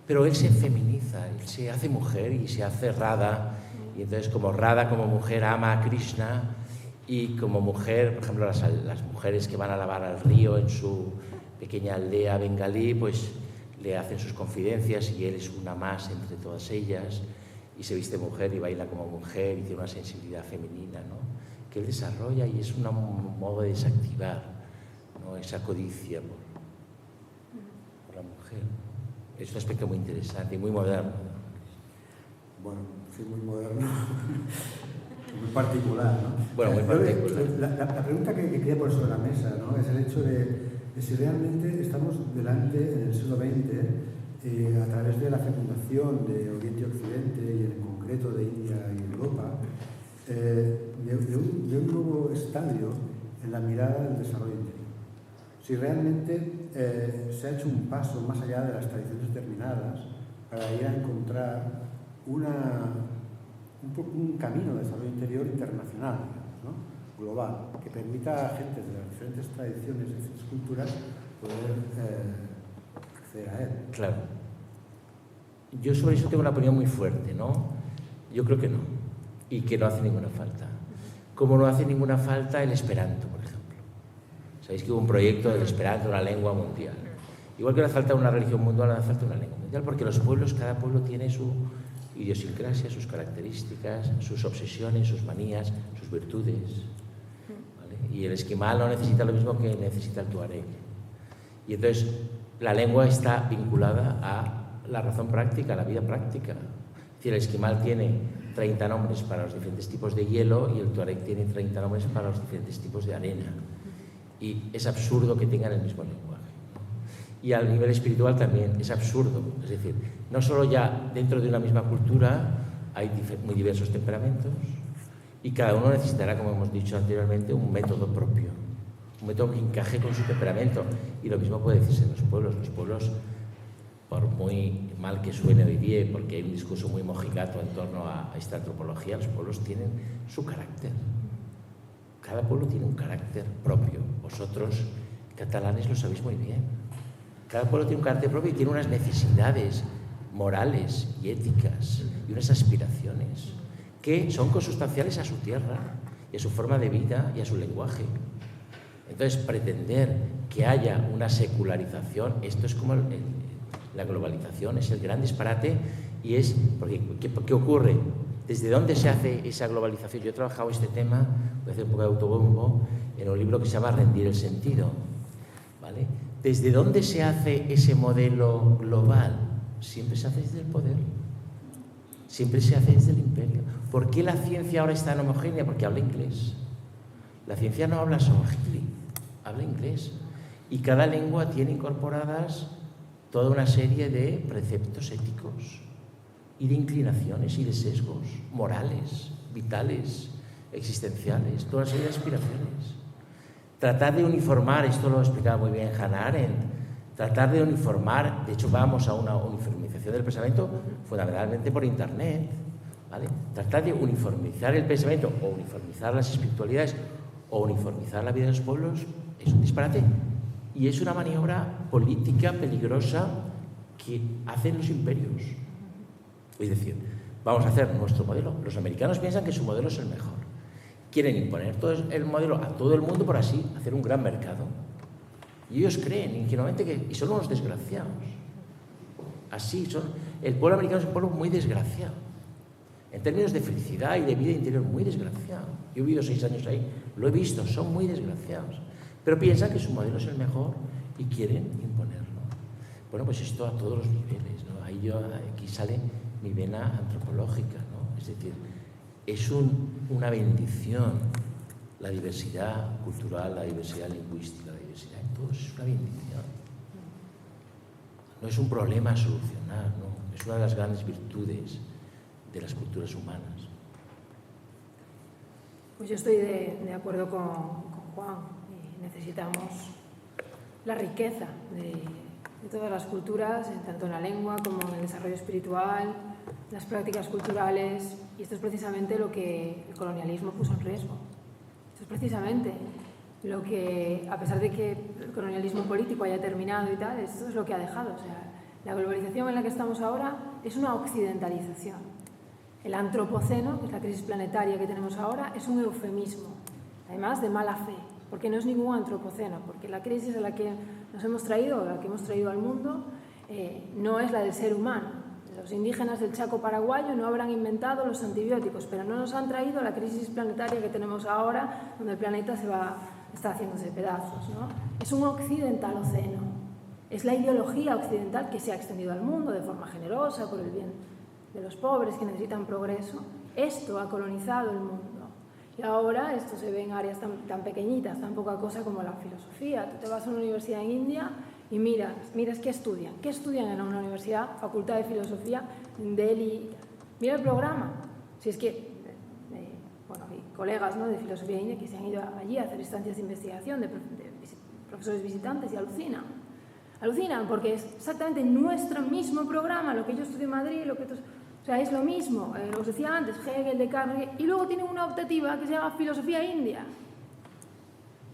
pero él se feminiza, él se hace mujer y se hace Radha, y entonces como Radha, como mujer, ama a Krishna, y como mujer, por ejemplo, las mujeres que van a lavar al río en su pequeña aldea bengalí, pues le hacen sus confidencias y él es una más entre todas ellas, y se viste mujer y baila como mujer y tiene una sensibilidad femenina, ¿no? Que él desarrolla, y es un modo de desactivar, ¿no? Esa codicia por la mujer. Es un aspecto muy interesante y muy moderno. Bueno, sí, muy moderno, muy particular, ¿no? Bueno, muy particular. La pregunta que quería poner sobre la mesa, ¿no? Es el hecho de si realmente estamos delante, en el siglo XX, a través de la fecundación de Oriente y Occidente, y en concreto de India y Europa, de un nuevo estadio en la mirada del desarrollo interior. Si realmente se ha hecho un paso más allá de las tradiciones determinadas para ir a encontrar un camino de desarrollo interior internacional, digamos, ¿no? Global, que permita a gente de las diferentes tradiciones y diferentes culturas poder acceder a él. Claro. Yo sobre eso tengo una opinión muy fuerte, ¿no? Yo creo que no, y que no hace ninguna falta. Como no hace ninguna falta el esperanto, por ejemplo. Sabéis que hubo un proyecto del esperanto, una lengua mundial. Igual que no hace falta una religión mundial, no hace falta una lengua mundial, porque los pueblos, cada pueblo tiene su idiosincrasia, sus características, sus obsesiones, sus manías, sus virtudes. ¿Vale? Y el esquimal no necesita lo mismo que necesita el tuareg. Y entonces la lengua está vinculada a la razón práctica, a la vida práctica. Es decir, el esquimal tiene 30 nombres para los diferentes tipos de hielo y el tuareg tiene 30 nombres para los diferentes tipos de arena. Y es absurdo que tengan el mismo lenguaje. Y al nivel espiritual también es absurdo. Es decir, no solo ya dentro de una misma cultura hay muy diversos temperamentos y cada uno necesitará, como hemos dicho anteriormente, un método propio, un método que encaje con su temperamento. Y lo mismo puede decirse en los pueblos. Los pueblos, por muy mal que suene hoy día, porque hay un discurso muy mojigato en torno a esta antropología, los pueblos tienen su carácter. Cada pueblo tiene un carácter propio. Vosotros, catalanes, lo sabéis muy bien. Cada pueblo tiene un carácter propio y tiene unas necesidades morales y éticas y unas aspiraciones que son consustanciales a su tierra y a su forma de vida y a su lenguaje. Entonces, pretender que haya una secularización, esto es como la globalización, es el gran disparate. Y es, porque, ¿qué ocurre? ¿Desde dónde se hace esa globalización? Yo he trabajado este tema, voy a hacer un poco de autobombo, en un libro que se llama Rendir el sentido, ¿vale? ¿Desde dónde se hace ese modelo global? Siempre se hace desde el poder, siempre se hace desde el imperio. ¿Por qué la ciencia ahora es tan homogénea? Porque habla inglés. La ciencia no habla swahili, habla inglés. Y cada lengua tiene incorporadas toda una serie de preceptos éticos y de inclinaciones y de sesgos morales, vitales, existenciales, toda una serie de aspiraciones. Tratar de uniformar, esto lo explicaba muy bien Hannah Arendt, tratar de uniformar, de hecho vamos a una uniformización del pensamiento fundamentalmente por Internet, ¿vale? Tratar de uniformizar el pensamiento o uniformizar las espiritualidades o uniformizar la vida de los pueblos es un disparate y es una maniobra política peligrosa que hacen los imperios. Es decir, vamos a hacer nuestro modelo. Los americanos piensan que su modelo es el mejor. Quieren imponer todo el modelo a todo el mundo por así hacer un gran mercado. Y ellos creen ingenuamente y son unos desgraciados. Así son. El pueblo americano es un pueblo muy desgraciado. En términos de felicidad y de vida interior, muy desgraciado. Yo he vivido 6 años ahí, lo he visto, son muy desgraciados. Pero piensan que su modelo es el mejor y quieren imponerlo. Bueno, pues esto a todos los niveles, ¿no? Aquí sale mi vena antropológica, ¿no? Es decir, es una bendición la diversidad cultural, la diversidad lingüística, la diversidad en todo es una bendición. No es un problema a solucionar, ¿no? Es una de las grandes virtudes de las culturas humanas. Pues yo estoy de acuerdo con Juan. Necesitamos la riqueza de todas las culturas, tanto en la lengua como en el desarrollo espiritual, las prácticas culturales, y esto es precisamente lo que el colonialismo puso en riesgo. Esto es precisamente lo que, a pesar de que el colonialismo político haya terminado y tal, esto es lo que ha dejado. O sea, la globalización en la que estamos ahora es una occidentalización. El antropoceno, que es la crisis planetaria que tenemos ahora, es un eufemismo, además de mala fe, porque no es ningún antropoceno, porque la crisis a la que nos hemos traído, la que hemos traído al mundo, no es la del ser humano. Los indígenas del Chaco paraguayo no habrán inventado los antibióticos, pero no nos han traído la crisis planetaria que tenemos ahora, donde el planeta está haciéndose pedazos, ¿no? Es un occidentaloceno. Es la ideología occidental que se ha extendido al mundo de forma generosa, por el bien de los pobres que necesitan progreso. Esto ha colonizado el mundo. Y ahora esto se ve en áreas tan pequeñitas, tan poca cosa como la filosofía. Tú te vas a una universidad en India y miras qué estudian. ¿Qué estudian en una universidad? Facultad de Filosofía en Delhi. Mira el programa. Si es que, bueno, hay colegas, ¿no?, de Filosofía India que se han ido allí a hacer estancias de investigación de profesores visitantes y alucinan. Alucinan porque es exactamente nuestro mismo programa, lo que yo estudio en Madrid, o sea, es lo mismo. Os decía antes, Hegel, Descartes, y luego tienen una optativa que se llama Filosofía India.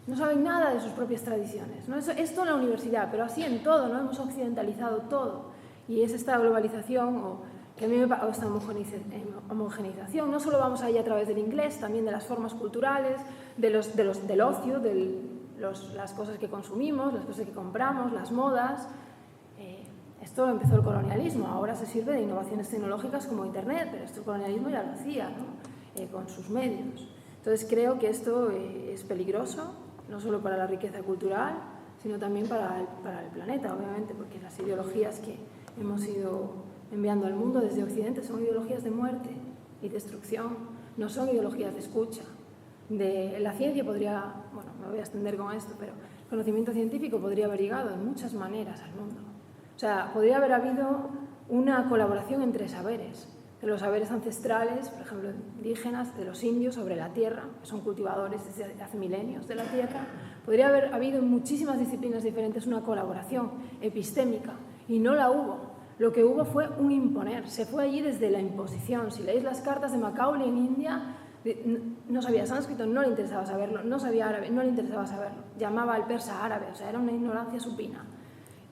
No saben nada de sus propias tradiciones, ¿no? Esto en la universidad, pero así en todo, ¿no? Hemos occidentalizado todo. Y es esta globalización o esta homogenización. No solo vamos ahí a través del inglés, también de las formas culturales, del ocio, las cosas que consumimos, las cosas que compramos, las modas. Esto empezó el colonialismo, ahora se sirve de innovaciones tecnológicas como Internet, pero esto el colonialismo ya lo hacía, ¿no? Con sus medios. Entonces creo que esto es peligroso, no solo para la riqueza cultural, sino también para el planeta, obviamente, porque las ideologías que hemos ido enviando al mundo desde Occidente son ideologías de muerte y destrucción, no son ideologías de escucha. La ciencia podría, bueno, me voy a extender con esto, pero el conocimiento científico podría haber llegado de muchas maneras al mundo. O sea, podría haber habido una colaboración entre saberes, de los saberes ancestrales, por ejemplo, indígenas, de los indios sobre la tierra, que son cultivadores desde hace milenios de la tierra. Podría haber habido en muchísimas disciplinas diferentes una colaboración epistémica, y no la hubo. Lo que hubo fue un imponer, se fue allí desde la imposición. Si leéis las cartas de Macaulay en India, no sabía sánscrito, no le interesaba saberlo, no sabía árabe, no le interesaba saberlo, llamaba al persa árabe, o sea, era una ignorancia supina.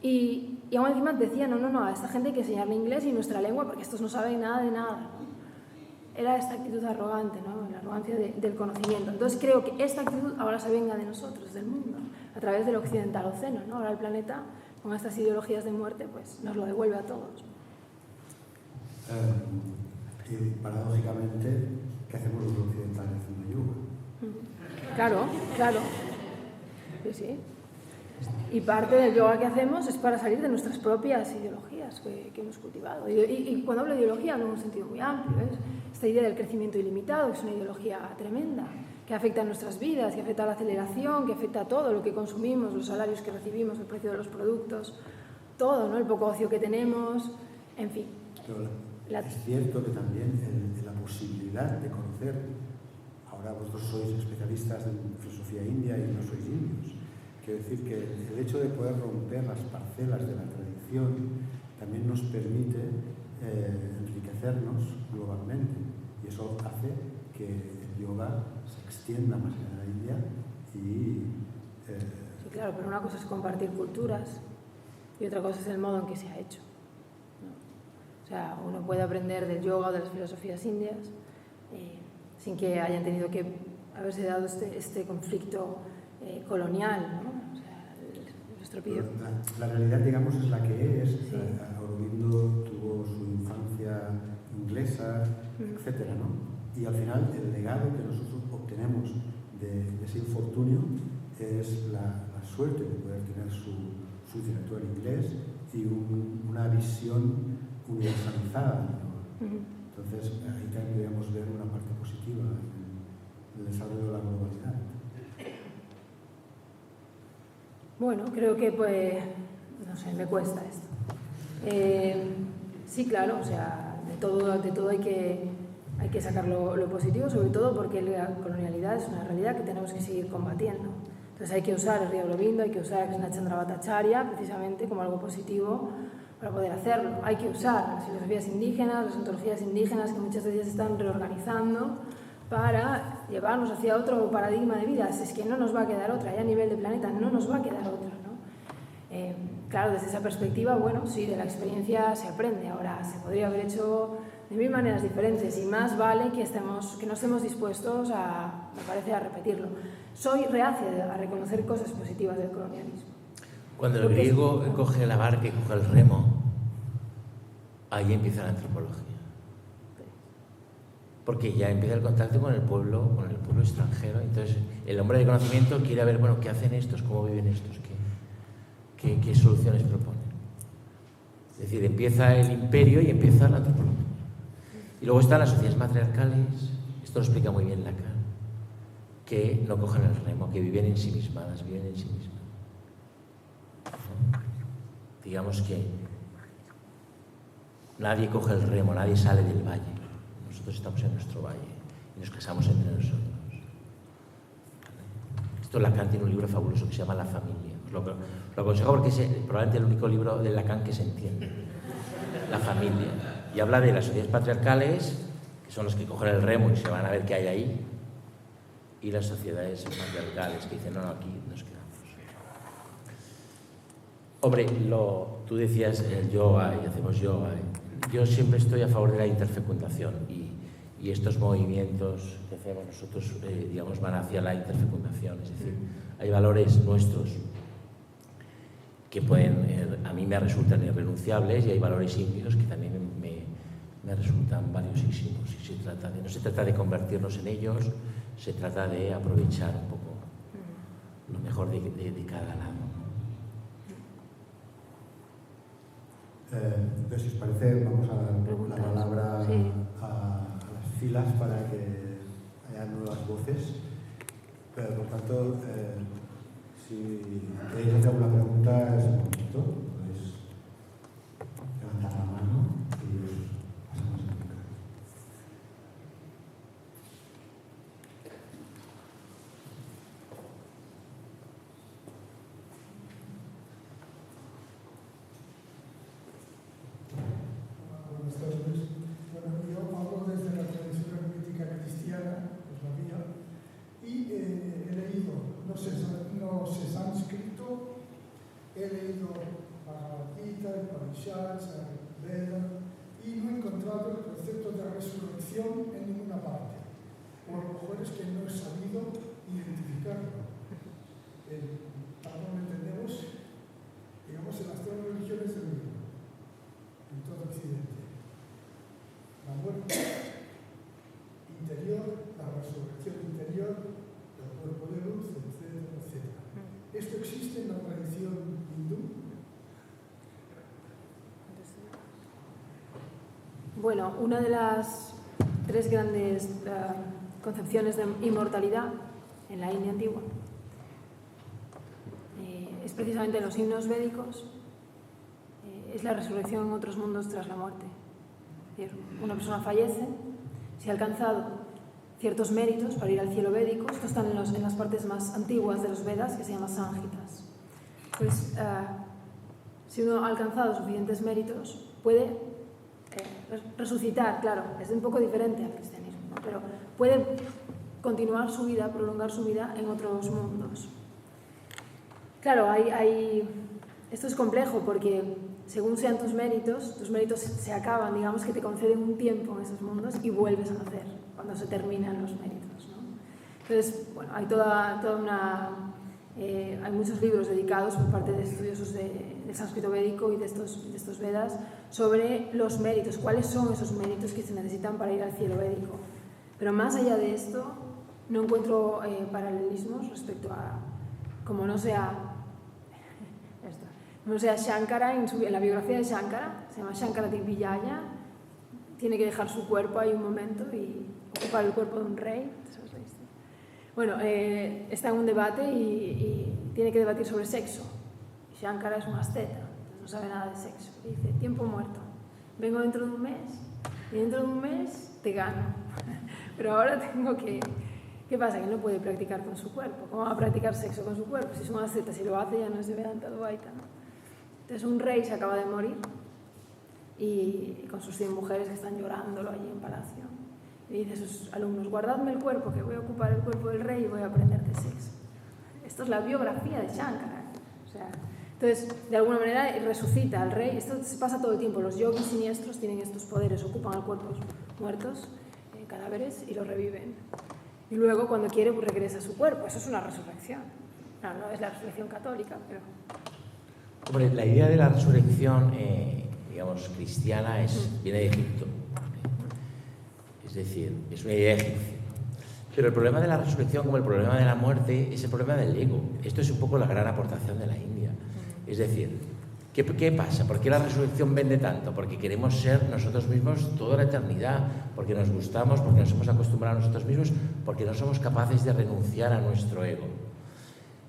Y aún encima decía, no, a esta gente hay que enseñarle inglés y nuestra lengua porque estos no saben nada de nada, ¿no? Era esta actitud arrogante, ¿no?, la arrogancia del conocimiento. Entonces creo que esta actitud ahora se venga de nosotros, del mundo, a través del occidentaloceno, ¿no? Ahora el planeta, con estas ideologías de muerte, pues nos lo devuelve a todos. Y paradójicamente, ¿qué hacemos los occidentales haciendo yoga? Claro. Sí. Y parte del yoga que hacemos es para salir de nuestras propias ideologías que hemos cultivado. Y cuando hablo de ideología hablo en un sentido muy amplio. ¿Ves? Esta idea del crecimiento ilimitado, que es una ideología tremenda, que afecta a nuestras vidas, que afecta a la aceleración, que afecta a todo lo que consumimos, los salarios que recibimos, el precio de los productos, todo, ¿no? El poco ocio que tenemos, en fin. Pero es cierto que también la posibilidad de conocer, ahora vosotros sois especialistas en filosofía india y no sois indios, quiero decir que el hecho de poder romper las parcelas de la tradición también nos permite enriquecernos globalmente, y eso hace que el yoga se extienda más allá de la India y... Sí, claro, pero una cosa es compartir culturas y otra cosa es el modo en que se ha hecho, ¿no? O sea, uno puede aprender del yoga o de las filosofías indias sin que hayan tenido que haberse dado este conflicto colonial, ¿no? O sea, nuestro pido. La realidad, digamos, es la que es. Sí. Aurobindo tuvo su infancia inglesa, etcétera, ¿no? Y al final el legado que nosotros obtenemos de ese infortunio es la suerte de poder tener su literatura en inglés y una visión universalizada, ¿no? Entonces ahí también podríamos ver una parte positiva en el desarrollo de la globalidad. Bueno, creo que, pues, no sé, me cuesta esto. Sí, claro, o sea, de todo hay que sacar lo positivo, sobre todo porque la colonialidad es una realidad que tenemos que seguir combatiendo. Entonces hay que usar el río Aurobindo, hay que usar a Krishnachandra Bhattacharya precisamente como algo positivo para poder hacerlo. Hay que usar las filosofías indígenas, las ontologías indígenas que muchas veces se están reorganizando para llevarnos hacia otro paradigma de vida. Es que no nos va a quedar otra, ya a nivel de planeta no nos va a quedar otra, ¿no? Claro, desde esa perspectiva, bueno, sí, de la experiencia se aprende. Ahora, se podría haber hecho de mil maneras diferentes y más vale que no estemos dispuestos me parece, a repetirlo. Soy reacia a reconocer cosas positivas del colonialismo. Cuando el griego coge la barca y coge el remo, ahí empieza la antropología. Porque ya empieza el contacto con el pueblo extranjero. Entonces, el hombre de conocimiento quiere ver, bueno, ¿qué hacen estos? ¿Cómo viven estos? ¿Qué soluciones proponen? Es decir, empieza el imperio y empieza la antropología. Y luego están las sociedades matriarcales, esto lo explica muy bien Lacan, que no cogen el remo, que viven ensimismadas, ¿no? Digamos que nadie coge el remo, nadie sale del valle. Nosotros estamos en nuestro valle y nos casamos entre nosotros. Esto Lacan tiene un libro fabuloso que se llama La familia. Lo aconsejo porque es probablemente el único libro de Lacan que se entiende. La familia. Y habla de las sociedades patriarcales, que son las que cogen el remo y se van a ver qué hay ahí, y las sociedades matriarcales que dicen, no, aquí nos quedamos. Hombre, tú decías el yoga y hacemos yoga. Yo siempre estoy a favor de la interfecundación y estos movimientos que hacemos nosotros, digamos, van hacia la interfecundación. Es decir, hay valores nuestros que a mí me resultan irrenunciables y hay valores indios que también me resultan valiosísimos. Y no se trata de convertirnos en ellos, se trata de aprovechar un poco lo mejor de cada lado. Entonces, si os parece, vamos a dar la palabra a las filas para que haya nuevas voces. Pero, por tanto, si queréis hacer alguna pregunta, es un momento. Podéis levantar la mano y pasamos a tocar. Buenas tardes. Bueno, yo hablo desde la tradición hermética cristiana, pues la mía, y he leído, no sé sánscrito, he leído Bhagavad Gita, el Upanishad, el Veda, y no he encontrado el concepto de resurrección en ninguna parte. O a lo mejor es que no he sabido identificarlo. Para no entendemos, digamos, en las tres religiones del mundo, en todo Occidente. La muerte interior, la resurrección interior, el cuerpo de luz, etcétera, etcétera. ¿Esto existe en la tradición hindú? Bueno, una de las tres grandes concepciones de inmortalidad en la India antigua es precisamente en los himnos védicos, es la resurrección en otros mundos tras la muerte. Es decir, una persona fallece, si ha alcanzado ciertos méritos para ir al cielo védico, estos están en las partes más antiguas de los Vedas, que se llaman Samhitas. Pues, si uno ha alcanzado suficientes méritos, puede resucitar, claro, es un poco diferente al cristianismo, ¿no? Pero puede continuar su vida, prolongar su vida en otros mundos. Claro, esto es complejo porque según sean tus méritos se acaban, digamos que te conceden un tiempo en esos mundos y vuelves a nacer cuando se terminan los méritos, ¿no? Entonces, bueno, hay hay muchos libros dedicados por parte de estudiosos del sánscrito védico y de estos Vedas sobre los méritos, cuáles son esos méritos que se necesitan para ir al cielo védico. Pero más allá de esto, no encuentro paralelismos respecto a, como no sea Shankara, en la biografía de Shankara, se llama Shankara Digvijaya, tiene que dejar su cuerpo ahí un momento y ocupar el cuerpo de un rey. Bueno, está en un debate y tiene que debatir sobre sexo. Shankara es un asceta, no sabe nada de sexo. Y dice, tiempo muerto, vengo dentro de un mes y dentro de un mes te gano. Pero ahora tengo que... ¿Qué pasa? Que no puede practicar con su cuerpo. ¿Cómo va a practicar sexo con su cuerpo? Si es un asceta, si lo hace ya no es de Vedanta Dvaita, ¿no? Entonces un rey se acaba de morir y con sus 100 mujeres que están llorándolo allí en palacio. Y dice a sus alumnos, guardadme el cuerpo, que voy a ocupar el cuerpo del rey y voy a aprender de sexo. Esto es la biografía de Shankara. O sea, entonces, de alguna manera resucita al rey. Esto se pasa todo el tiempo. Los yogis siniestros tienen estos poderes, ocupan a cuerpos muertos, cadáveres, y los reviven. Y luego, cuando quiere, pues regresa a su cuerpo. Eso es una resurrección. No es la resurrección católica, pero... Hombre, la idea de la resurrección, digamos, cristiana viene de Egipto. Es decir, es una idea egipcia. Pero el problema de la resurrección, como el problema de la muerte, es el problema del ego. Esto es un poco la gran aportación de la India. Es decir, ¿qué pasa? ¿Por qué la resurrección vende tanto? Porque queremos ser nosotros mismos toda la eternidad, porque nos gustamos, porque nos hemos acostumbrado a nosotros mismos, porque no somos capaces de renunciar a nuestro ego.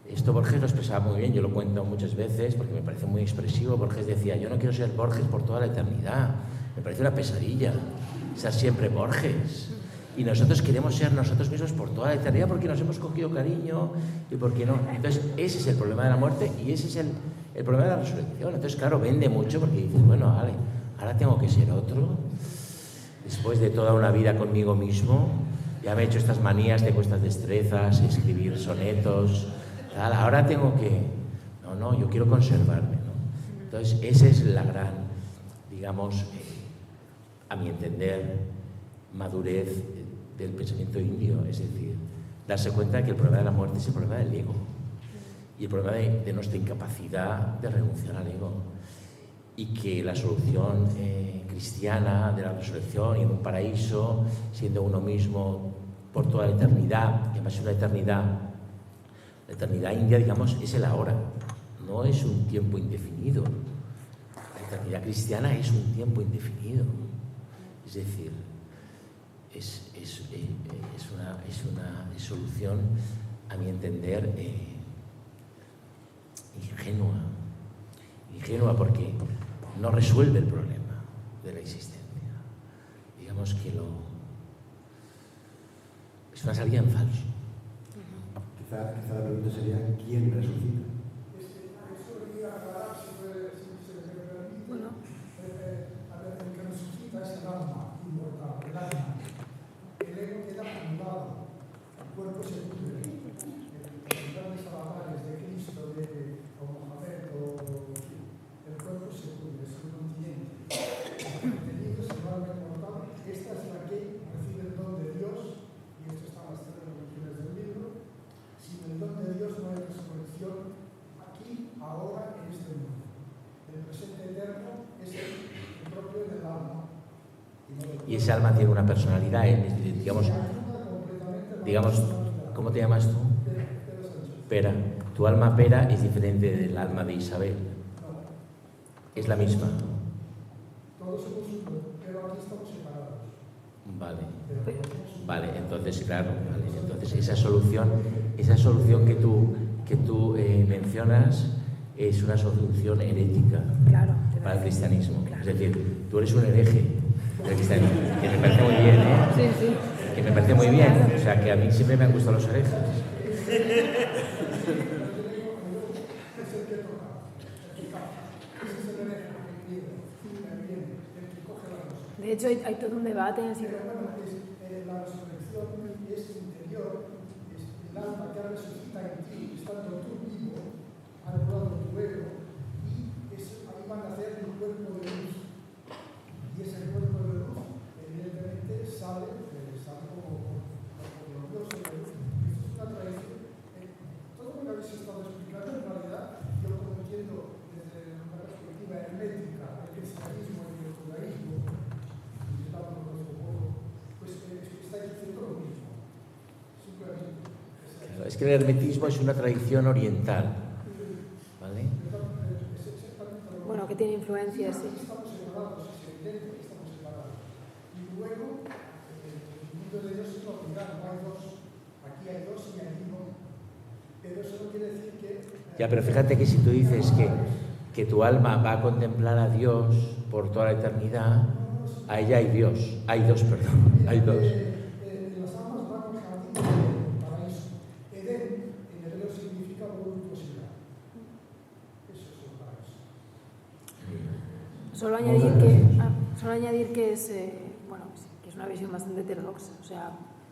Esto Borges lo expresaba muy bien, yo lo cuento muchas veces porque me parece muy expresivo. Borges decía, yo no quiero ser Borges por toda la eternidad, me parece una pesadilla ser siempre Borges. Y nosotros queremos ser nosotros mismos por toda la eternidad porque nos hemos cogido cariño y porque no. Entonces, ese es el problema de la muerte y ese es el problema de la resurrección. Entonces, claro, vende mucho porque dices, bueno, vale, ahora tengo que ser otro. Después de toda una vida conmigo mismo, ya me he hecho estas manías, tengo estas destrezas, escribir sonetos, tal, ahora tengo que... No, yo quiero conservarme, ¿no? Entonces, esa es la gran, digamos, a mi entender, madurez del pensamiento indio, es decir, darse cuenta de que el problema de la muerte es el problema del ego y el problema de nuestra incapacidad de renunciar al ego, y que la solución cristiana de la resurrección y en un paraíso, siendo uno mismo por toda la eternidad, y además es una eternidad, la eternidad india, digamos, es el ahora, no es un tiempo indefinido. La eternidad cristiana es un tiempo indefinido, es decir, es una solución, a mi entender, ingenua porque no resuelve el problema de la existencia. Digamos que es una salida en falso. Quizá la pregunta sería, ¿quién resucita? Bueno. El que resucita es el alma inmortal, el alma. El ego queda anulado, el cuerpo se pudre. En grandes avatares de Cristo, o Mohamed, el cuerpo se pudre, es un continente. El contenido es el alma inmortal. Esta es la que recibe el don de Dios, y esto está en las tres religiones del libro. Sin el don de Dios no hay resurrección aquí, ahora, en este mundo. El presente eterno es el propio del alma. Y ese alma tiene una personalidad, digamos, ¿cómo te llamas tú? Pera. Tu alma Pera es diferente del alma de Isabel. Es la misma. Todos somos uno, pero aquí estamos separados. Vale, entonces, claro, entonces esa solución que tú mencionas es una solución herética para el cristianismo. Es decir, tú eres un hereje del cristianismo, que me parece muy bien, ¿eh? Sí. Que me parece muy bien, o sea, que a mí siempre me han gustado los herejes. De hecho, hay todo un debate en el siglo. La resurrección es interior, es el alma que resucita en ti, estando tú vivo, al lado de tu ego, y ahí van a nacer el cuerpo de luz. Y ese cuerpo de luz, evidentemente, sale como Dios de luz. Esto es una tradición. Todo lo que habéis estado explicando, en realidad, yo como entiendo desde una perspectiva hermética, el cristianismo y el judaísmo, pues estáis diciendo lo mismo. Simplemente. Es que el hermetismo es una tradición oriental, ¿vale? Bueno, que tiene influencias, sí. Estamos separados, es evidente que estamos separados. Y luego, el mundo de Dios es la unidad, no hay dos. Aquí hay dos y allí no. Pero eso no quiere decir que... Ya, pero fíjate que si tú dices que tu alma va a contemplar a Dios por toda la eternidad, a ella hay Dios. Hay dos. Las almas van al jardín de Edén, paraíso. Edén, en hebreo, significa voluptuosidad. Eso es el paraíso. Solo añadir que es, que es una visión bastante heterodoxa. O sea,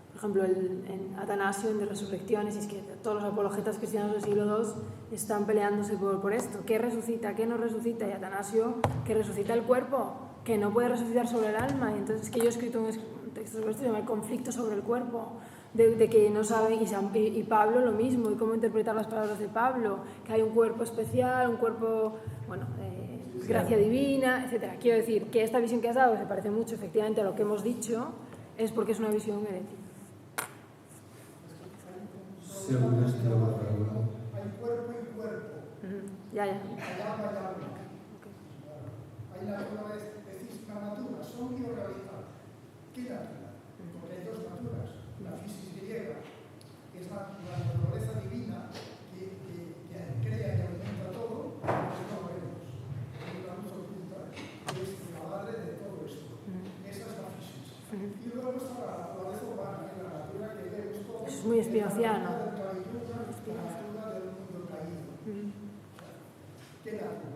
por ejemplo, en Atanasio, en De Resurrecciones, es que todos los apologetas cristianos del siglo II están peleándose por esto. ¿Qué resucita? ¿Qué no resucita? Y Atanasio, que resucita el cuerpo, que no puede resucitar sobre el alma. Y entonces es que yo he escrito un texto sobre esto, se llama El conflicto sobre el cuerpo, de que no saben, y Pablo lo mismo, y cómo interpretar las palabras de Pablo, que hay un cuerpo especial, un cuerpo, bueno, gracia divina, etc. Quiero decir que esta visión que has dado, que se parece mucho efectivamente a lo que hemos dicho, es porque es una visión herética. Sí, algún estilo más para uno. Hay cuerpo y cuerpo. Ya. Hay alma y alma. Hay naturaleza, es decir, la natura, son biorrealidad. ¿Qué natura? Porque hay dos naturas. La física griega, que es la naturaleza divina que crea y alimenta todo, que no lo vemos. Hay una luz oculta que es la madre de todo esto. Esa es la física. Y luego está la naturaleza humana, la natura que vemos todo. Es muy espinoziano. La natura del mundo caído. ¿Qué natura?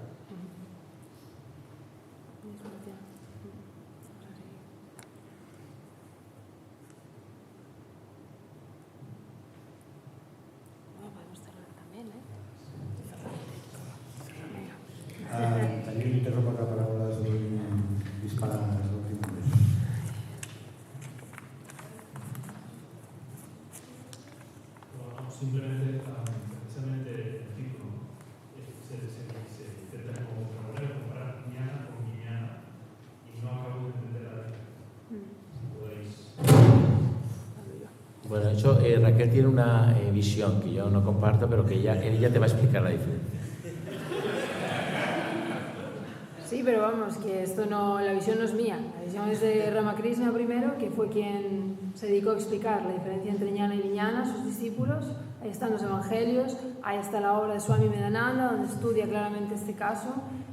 También interrompo la palabra sobre disparar las opiniones. Simplemente, precisamente el título se intenta comparar Viñana con Viñana y no acabo de entender a ver si podéis. Bueno, de hecho, Raquel tiene una visión que yo no comparto, pero que ella te va a explicar la diferencia. Sí, pero vamos, que esto no, la visión no es mía. La visión es de Ramakrishna primero, que fue quien se dedicó a explicar la diferencia entre ñana y viñana a sus discípulos. Ahí están los evangelios, ahí está la obra de Swami Medananda, donde estudia claramente este caso,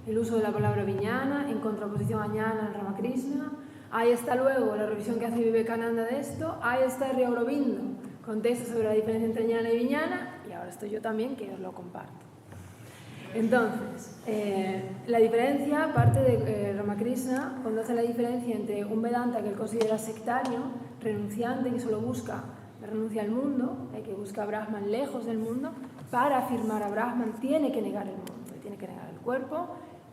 el uso de la palabra viñana en contraposición a ñana en Ramakrishna. Ahí está luego la revisión que hace Vivekananda de esto. Ahí está Sri Aurobindo, con textos sobre la diferencia entre ñana y viñana, y ahora estoy yo también, que os lo comparto. Entonces, la diferencia parte de Ramakrishna cuando hace la diferencia entre un Vedanta que él considera sectario, renunciante, que solo busca la renuncia al mundo, que busca a Brahman lejos del mundo. Para afirmar a Brahman tiene que negar el mundo, tiene que negar el cuerpo.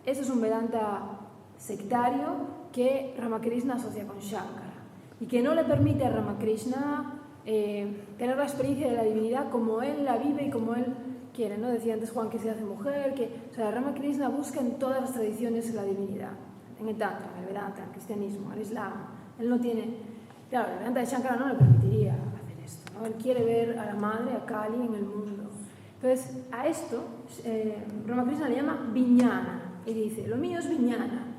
Eso es un Vedanta sectario que Ramakrishna asocia con Shankara y que no le permite a Ramakrishna tener la experiencia de la divinidad como él la vive y como él quiere, ¿no? Decía antes Juan que se hace mujer, o sea, Ramakrishna busca en todas las tradiciones la divinidad, en el Tantra, en el Vedanta, en el cristianismo, en el Islam. Él no tiene, claro, el Vedanta de Shankara no le permitiría hacer esto, ¿no? Él quiere ver a la madre, a Kali en el mundo. Entonces, a esto Ramakrishna le llama viñana y dice, lo mío es viñana.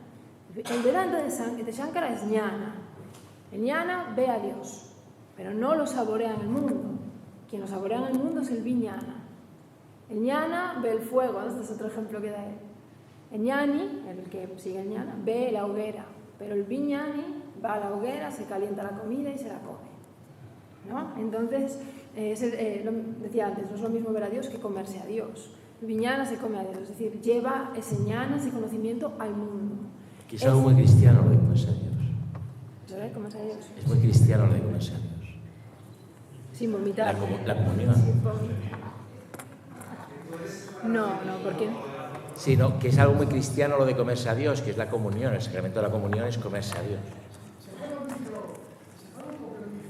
El Vedanta de Shankara es ñana. El ñana ve a Dios, pero no lo saborea en el mundo. Quien lo saborea en el mundo es el viñana. El ñana ve el fuego, ¿no? Este es otro ejemplo que da él. El ñani, el que sigue el ñana, ve la hoguera, pero el viñani va a la hoguera, se calienta la comida y se la come, ¿no? Entonces, decía antes, no es lo mismo ver a Dios que comerse a Dios. El viñana se come a Dios, es decir, lleva ese ñana, ese conocimiento al mundo. Que es algo muy cristiano lo de comerse a Dios. ¿Sabes? Comerse a Dios. Es muy cristiano lo de comerse a Dios. Sin vomitar. La comunión. Sin vomitar. No, ¿por qué? Sí, no, que es algo muy cristiano lo de comerse a Dios, que es la comunión. El sacramento de la comunión es comerse a Dios.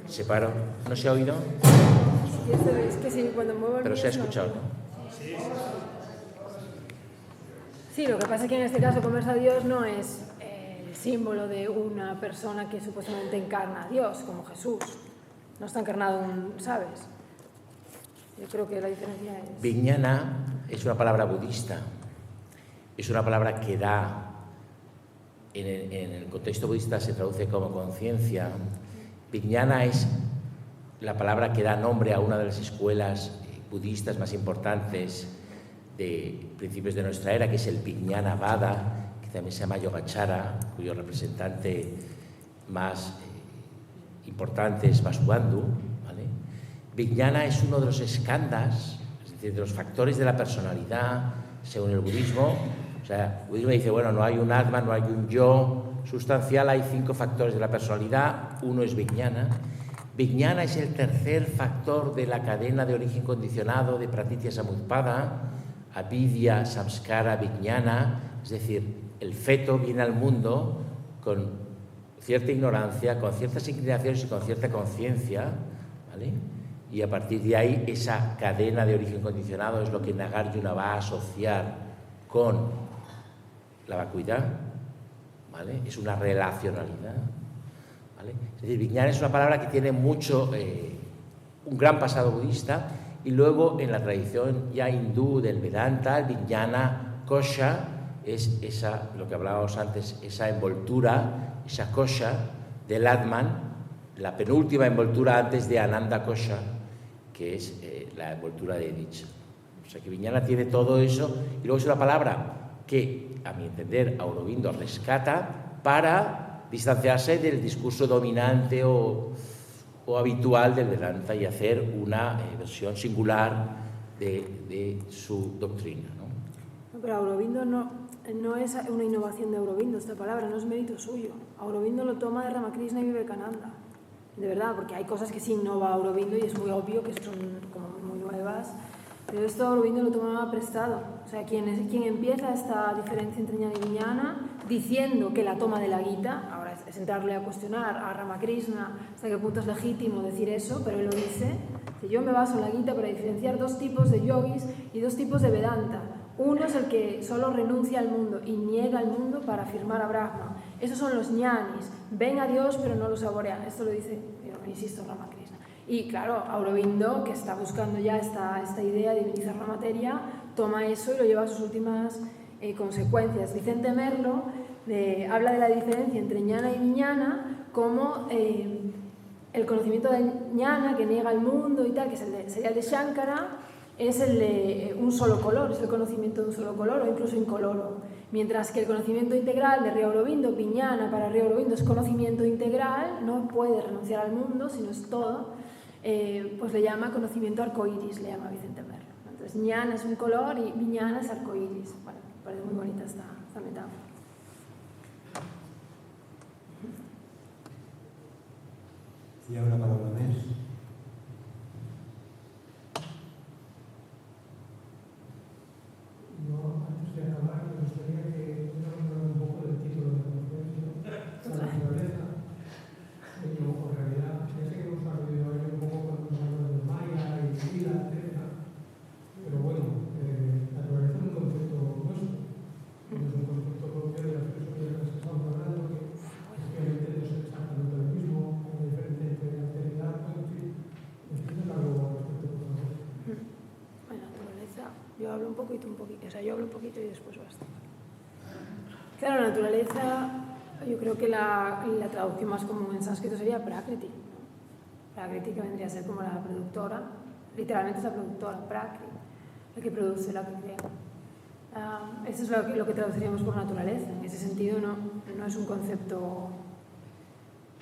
¿Separo? ¿No se ha oído? Es que sí, cuando muevo el Pero mío se ha no. escuchado, ¿no? Sí, lo que pasa es que en este caso comerse a Dios no es el símbolo de una persona que supuestamente encarna a Dios, como Jesús. No está encarnado, ¿sabes? Yo creo que la diferencia es... Viñana es una palabra budista. Es una palabra que da, en el contexto budista se traduce como conciencia. Viñana es la palabra que da nombre a una de las escuelas budistas más importantes de principios de nuestra era, que es el Vijnana Vada, que también se llama Yogacara, cuyo representante más importante es Vasubandhu, ¿vale? Vijnana es uno de los skandhas, es decir, de los factores de la personalidad, según el budismo. O sea, el budismo dice, bueno, no hay un atma, no hay un yo sustancial, hay 5 factores de la personalidad, uno es Vijnana. Vijnana es el tercer factor de la cadena de origen condicionado de Pratitya Samutpada, Avidya, Samskara, Vijnana, es decir, el feto viene al mundo con cierta ignorancia, con ciertas inclinaciones y con cierta conciencia, ¿vale? Y a partir de ahí, esa cadena de origen condicionado es lo que Nagarjuna va a asociar con la vacuidad, ¿vale? Es una relacionalidad, ¿vale? Es decir, Vijnana es una palabra que tiene mucho, un gran pasado budista, y luego en la tradición ya hindú del Vedanta, el Vijnana Kosha es esa, lo que hablábamos antes, esa envoltura, esa kosha del Atman, la penúltima envoltura antes de Ananda Kosha, que es la envoltura de dicha. O sea que Vijnana tiene todo eso, y luego es una palabra que, a mi entender, Aurobindo rescata para distanciarse del discurso dominante o habitual del Vedanta y hacer una versión singular de su doctrina, ¿no? Pero Aurobindo no es una innovación de Aurobindo, esta palabra, no es mérito suyo. Aurobindo lo toma de Ramakrishna y Vivekananda, de verdad, porque hay cosas que sí innova Aurobindo y es muy obvio que son como muy nuevas, pero esto Aurobindo lo tomaba prestado. O sea, quien empieza esta diferencia entre Jnana y Vijnana diciendo que la toma de la Gita, ahora es entrarle a cuestionar a Ramakrishna hasta qué punto es legítimo decir eso, pero él lo dice, que yo me baso en la Gita para diferenciar dos tipos de yogis y dos tipos de Vedanta. Uno es el que solo renuncia al mundo y niega al mundo para afirmar a Brahma. Esos son los ñanis, ven a Dios pero no lo saborean. Esto lo dice, insisto, Ramakrishna. Y claro, Aurobindo, que está buscando ya esta idea de divinizar la materia, toma eso y lo lleva a sus últimas consecuencias. Vicente Merlo habla de la diferencia entre Jnana y Vijnana como el conocimiento de Jnana, que niega el mundo y tal, que sería el de Shankara, es el de un solo color, es el conocimiento de un solo color o incluso incoloro. Mientras que el conocimiento integral de Río Aurobindo, Vijnana para Río Aurobindo es conocimiento integral, no puede renunciar al mundo, sino es todo, pues le llama conocimiento arcoíris, le llama Vicente Merlo. Entonces, Jnana es un color y Vijnana es arcoíris. Bueno, me parece muy bonita esta metáfora. Y ahora para Blanés. Yo, antes de acabar, me gustaría que habláramos un poco del título de la conferencia, la naturaleza. Pero, en realidad, ya sé que hemos hablado un poco cuando nos hablamos de Maya y vida, etc. Pero bueno, naturaleza es un concepto nuestro, no es un concepto propio de las filosofías de las que estamos hablando, que obviamente no es exactamente lo mismo, hay una diferencia entre la alteridad, en fin, explica algo al respecto, por favor. Bueno, naturaleza, yo hablo un poquito, o sea, yo hablo un poquito y después basta. Claro, la naturaleza, yo creo que la traducción más común en sánscrito sería Prakriti, ¿no? Prakriti, que vendría a ser como la productora, literalmente es la productora, Prakriti, la que produce, la que crea. Eso es lo que traduciríamos por naturaleza. En ese sentido no es un concepto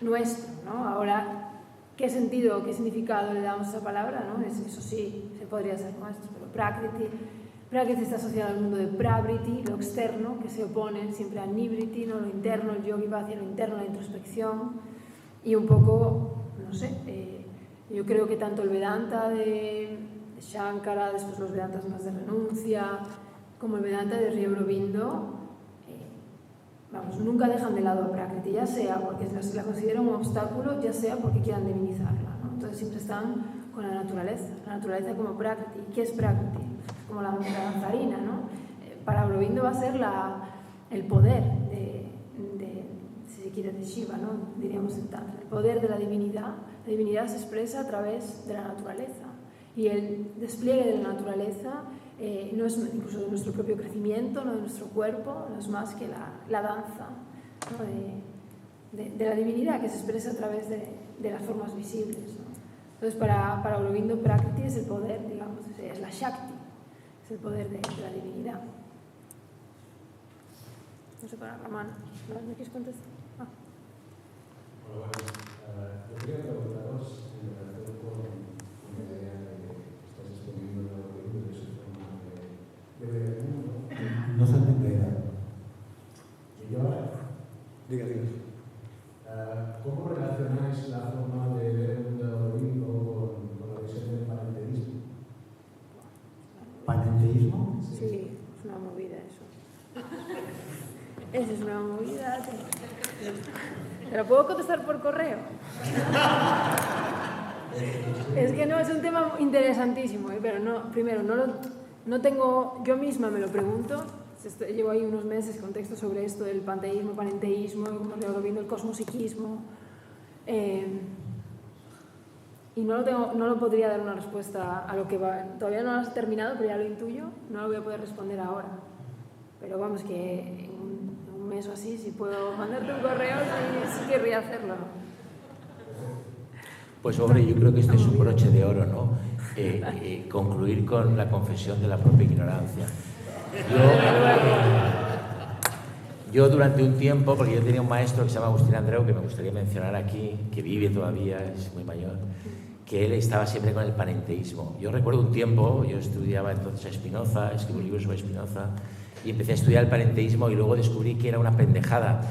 nuestro, ¿no? Ahora, ¿qué sentido, qué significado le damos a esa palabra? ¿No? Eso sí, se podría ser nuestro, pero Prakriti está asociado al mundo de Pravriti, lo externo, que se opone siempre a Nivriti, ¿no? Lo interno, el yogi va hacia lo interno, la introspección, y un poco, no sé, yo creo que tanto el Vedanta de Shankara, después los Vedantas más de renuncia, como el Vedanta de Río Aurobindo, nunca dejan de lado a Prakriti, ya sea porque se la consideran un obstáculo, ya sea porque quieran divinizarla, ¿no? Entonces siempre están con la naturaleza como Prakriti. ¿Qué es Prakriti? Como la danzarina, ¿no? Para Aurobindo va a ser el poder si se quiere, de Shiva, ¿no? Diríamos en Tantra, el poder de la divinidad. La divinidad se expresa a través de la naturaleza, y el despliegue de la naturaleza no es incluso de nuestro propio crecimiento, no de nuestro cuerpo, no es más que la danza, ¿no? de la divinidad que se expresa a través de las formas visibles, ¿no? Entonces, para Aurobindo, Prakriti es el poder, digamos, es la Shakti, es el poder de la divinidad. No sé, para Ramana, ¿no quieres contestar? Bueno, yo quería preguntaros en relación con la idea que estás exponiendo en Aurobindo de su forma de ver el mundo. No se entenderá. Y yo ahora, Diga. ¿cómo relacionáis la forma de ver el mundo de Aurobindo con la visión del panenteísmo? ¿Panenteísmo? Sí, es una movida eso. Esa es una movida. ¿Te lo puedo contestar por correo? Es que no, es un tema interesantísimo, pero no, primero, no tengo, yo misma me lo pregunto, llevo ahí unos meses con textos sobre esto del panteísmo, panenteísmo, como lo viendo el cosmosiquismo, y no lo podría dar una respuesta a lo que va, todavía no lo has terminado, pero ya lo intuyo, no lo voy a poder responder ahora, pero vamos, que en un mes o así, si puedo mandarte un correo, sí querría hacerlo. Pues hombre, yo creo que este es un broche de oro, ¿no? Concluir con la confesión de la propia ignorancia. Yo durante un tiempo, porque yo tenía un maestro que se llama Agustín Andreu, que me gustaría mencionar aquí, que vive todavía, es muy mayor, que él estaba siempre con el panenteísmo. Yo recuerdo un tiempo, yo estudiaba entonces a Spinoza, escribí un libro sobre Spinoza, y empecé a estudiar el panenteísmo y luego descubrí que era una pendejada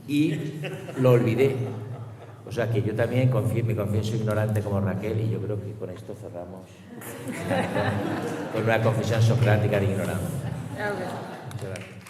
y lo olvidé. O sea que yo también me confieso ignorante como Raquel, y yo creo que con esto cerramos con una confesión socrática de ignorancia. Okay. Muchas gracias.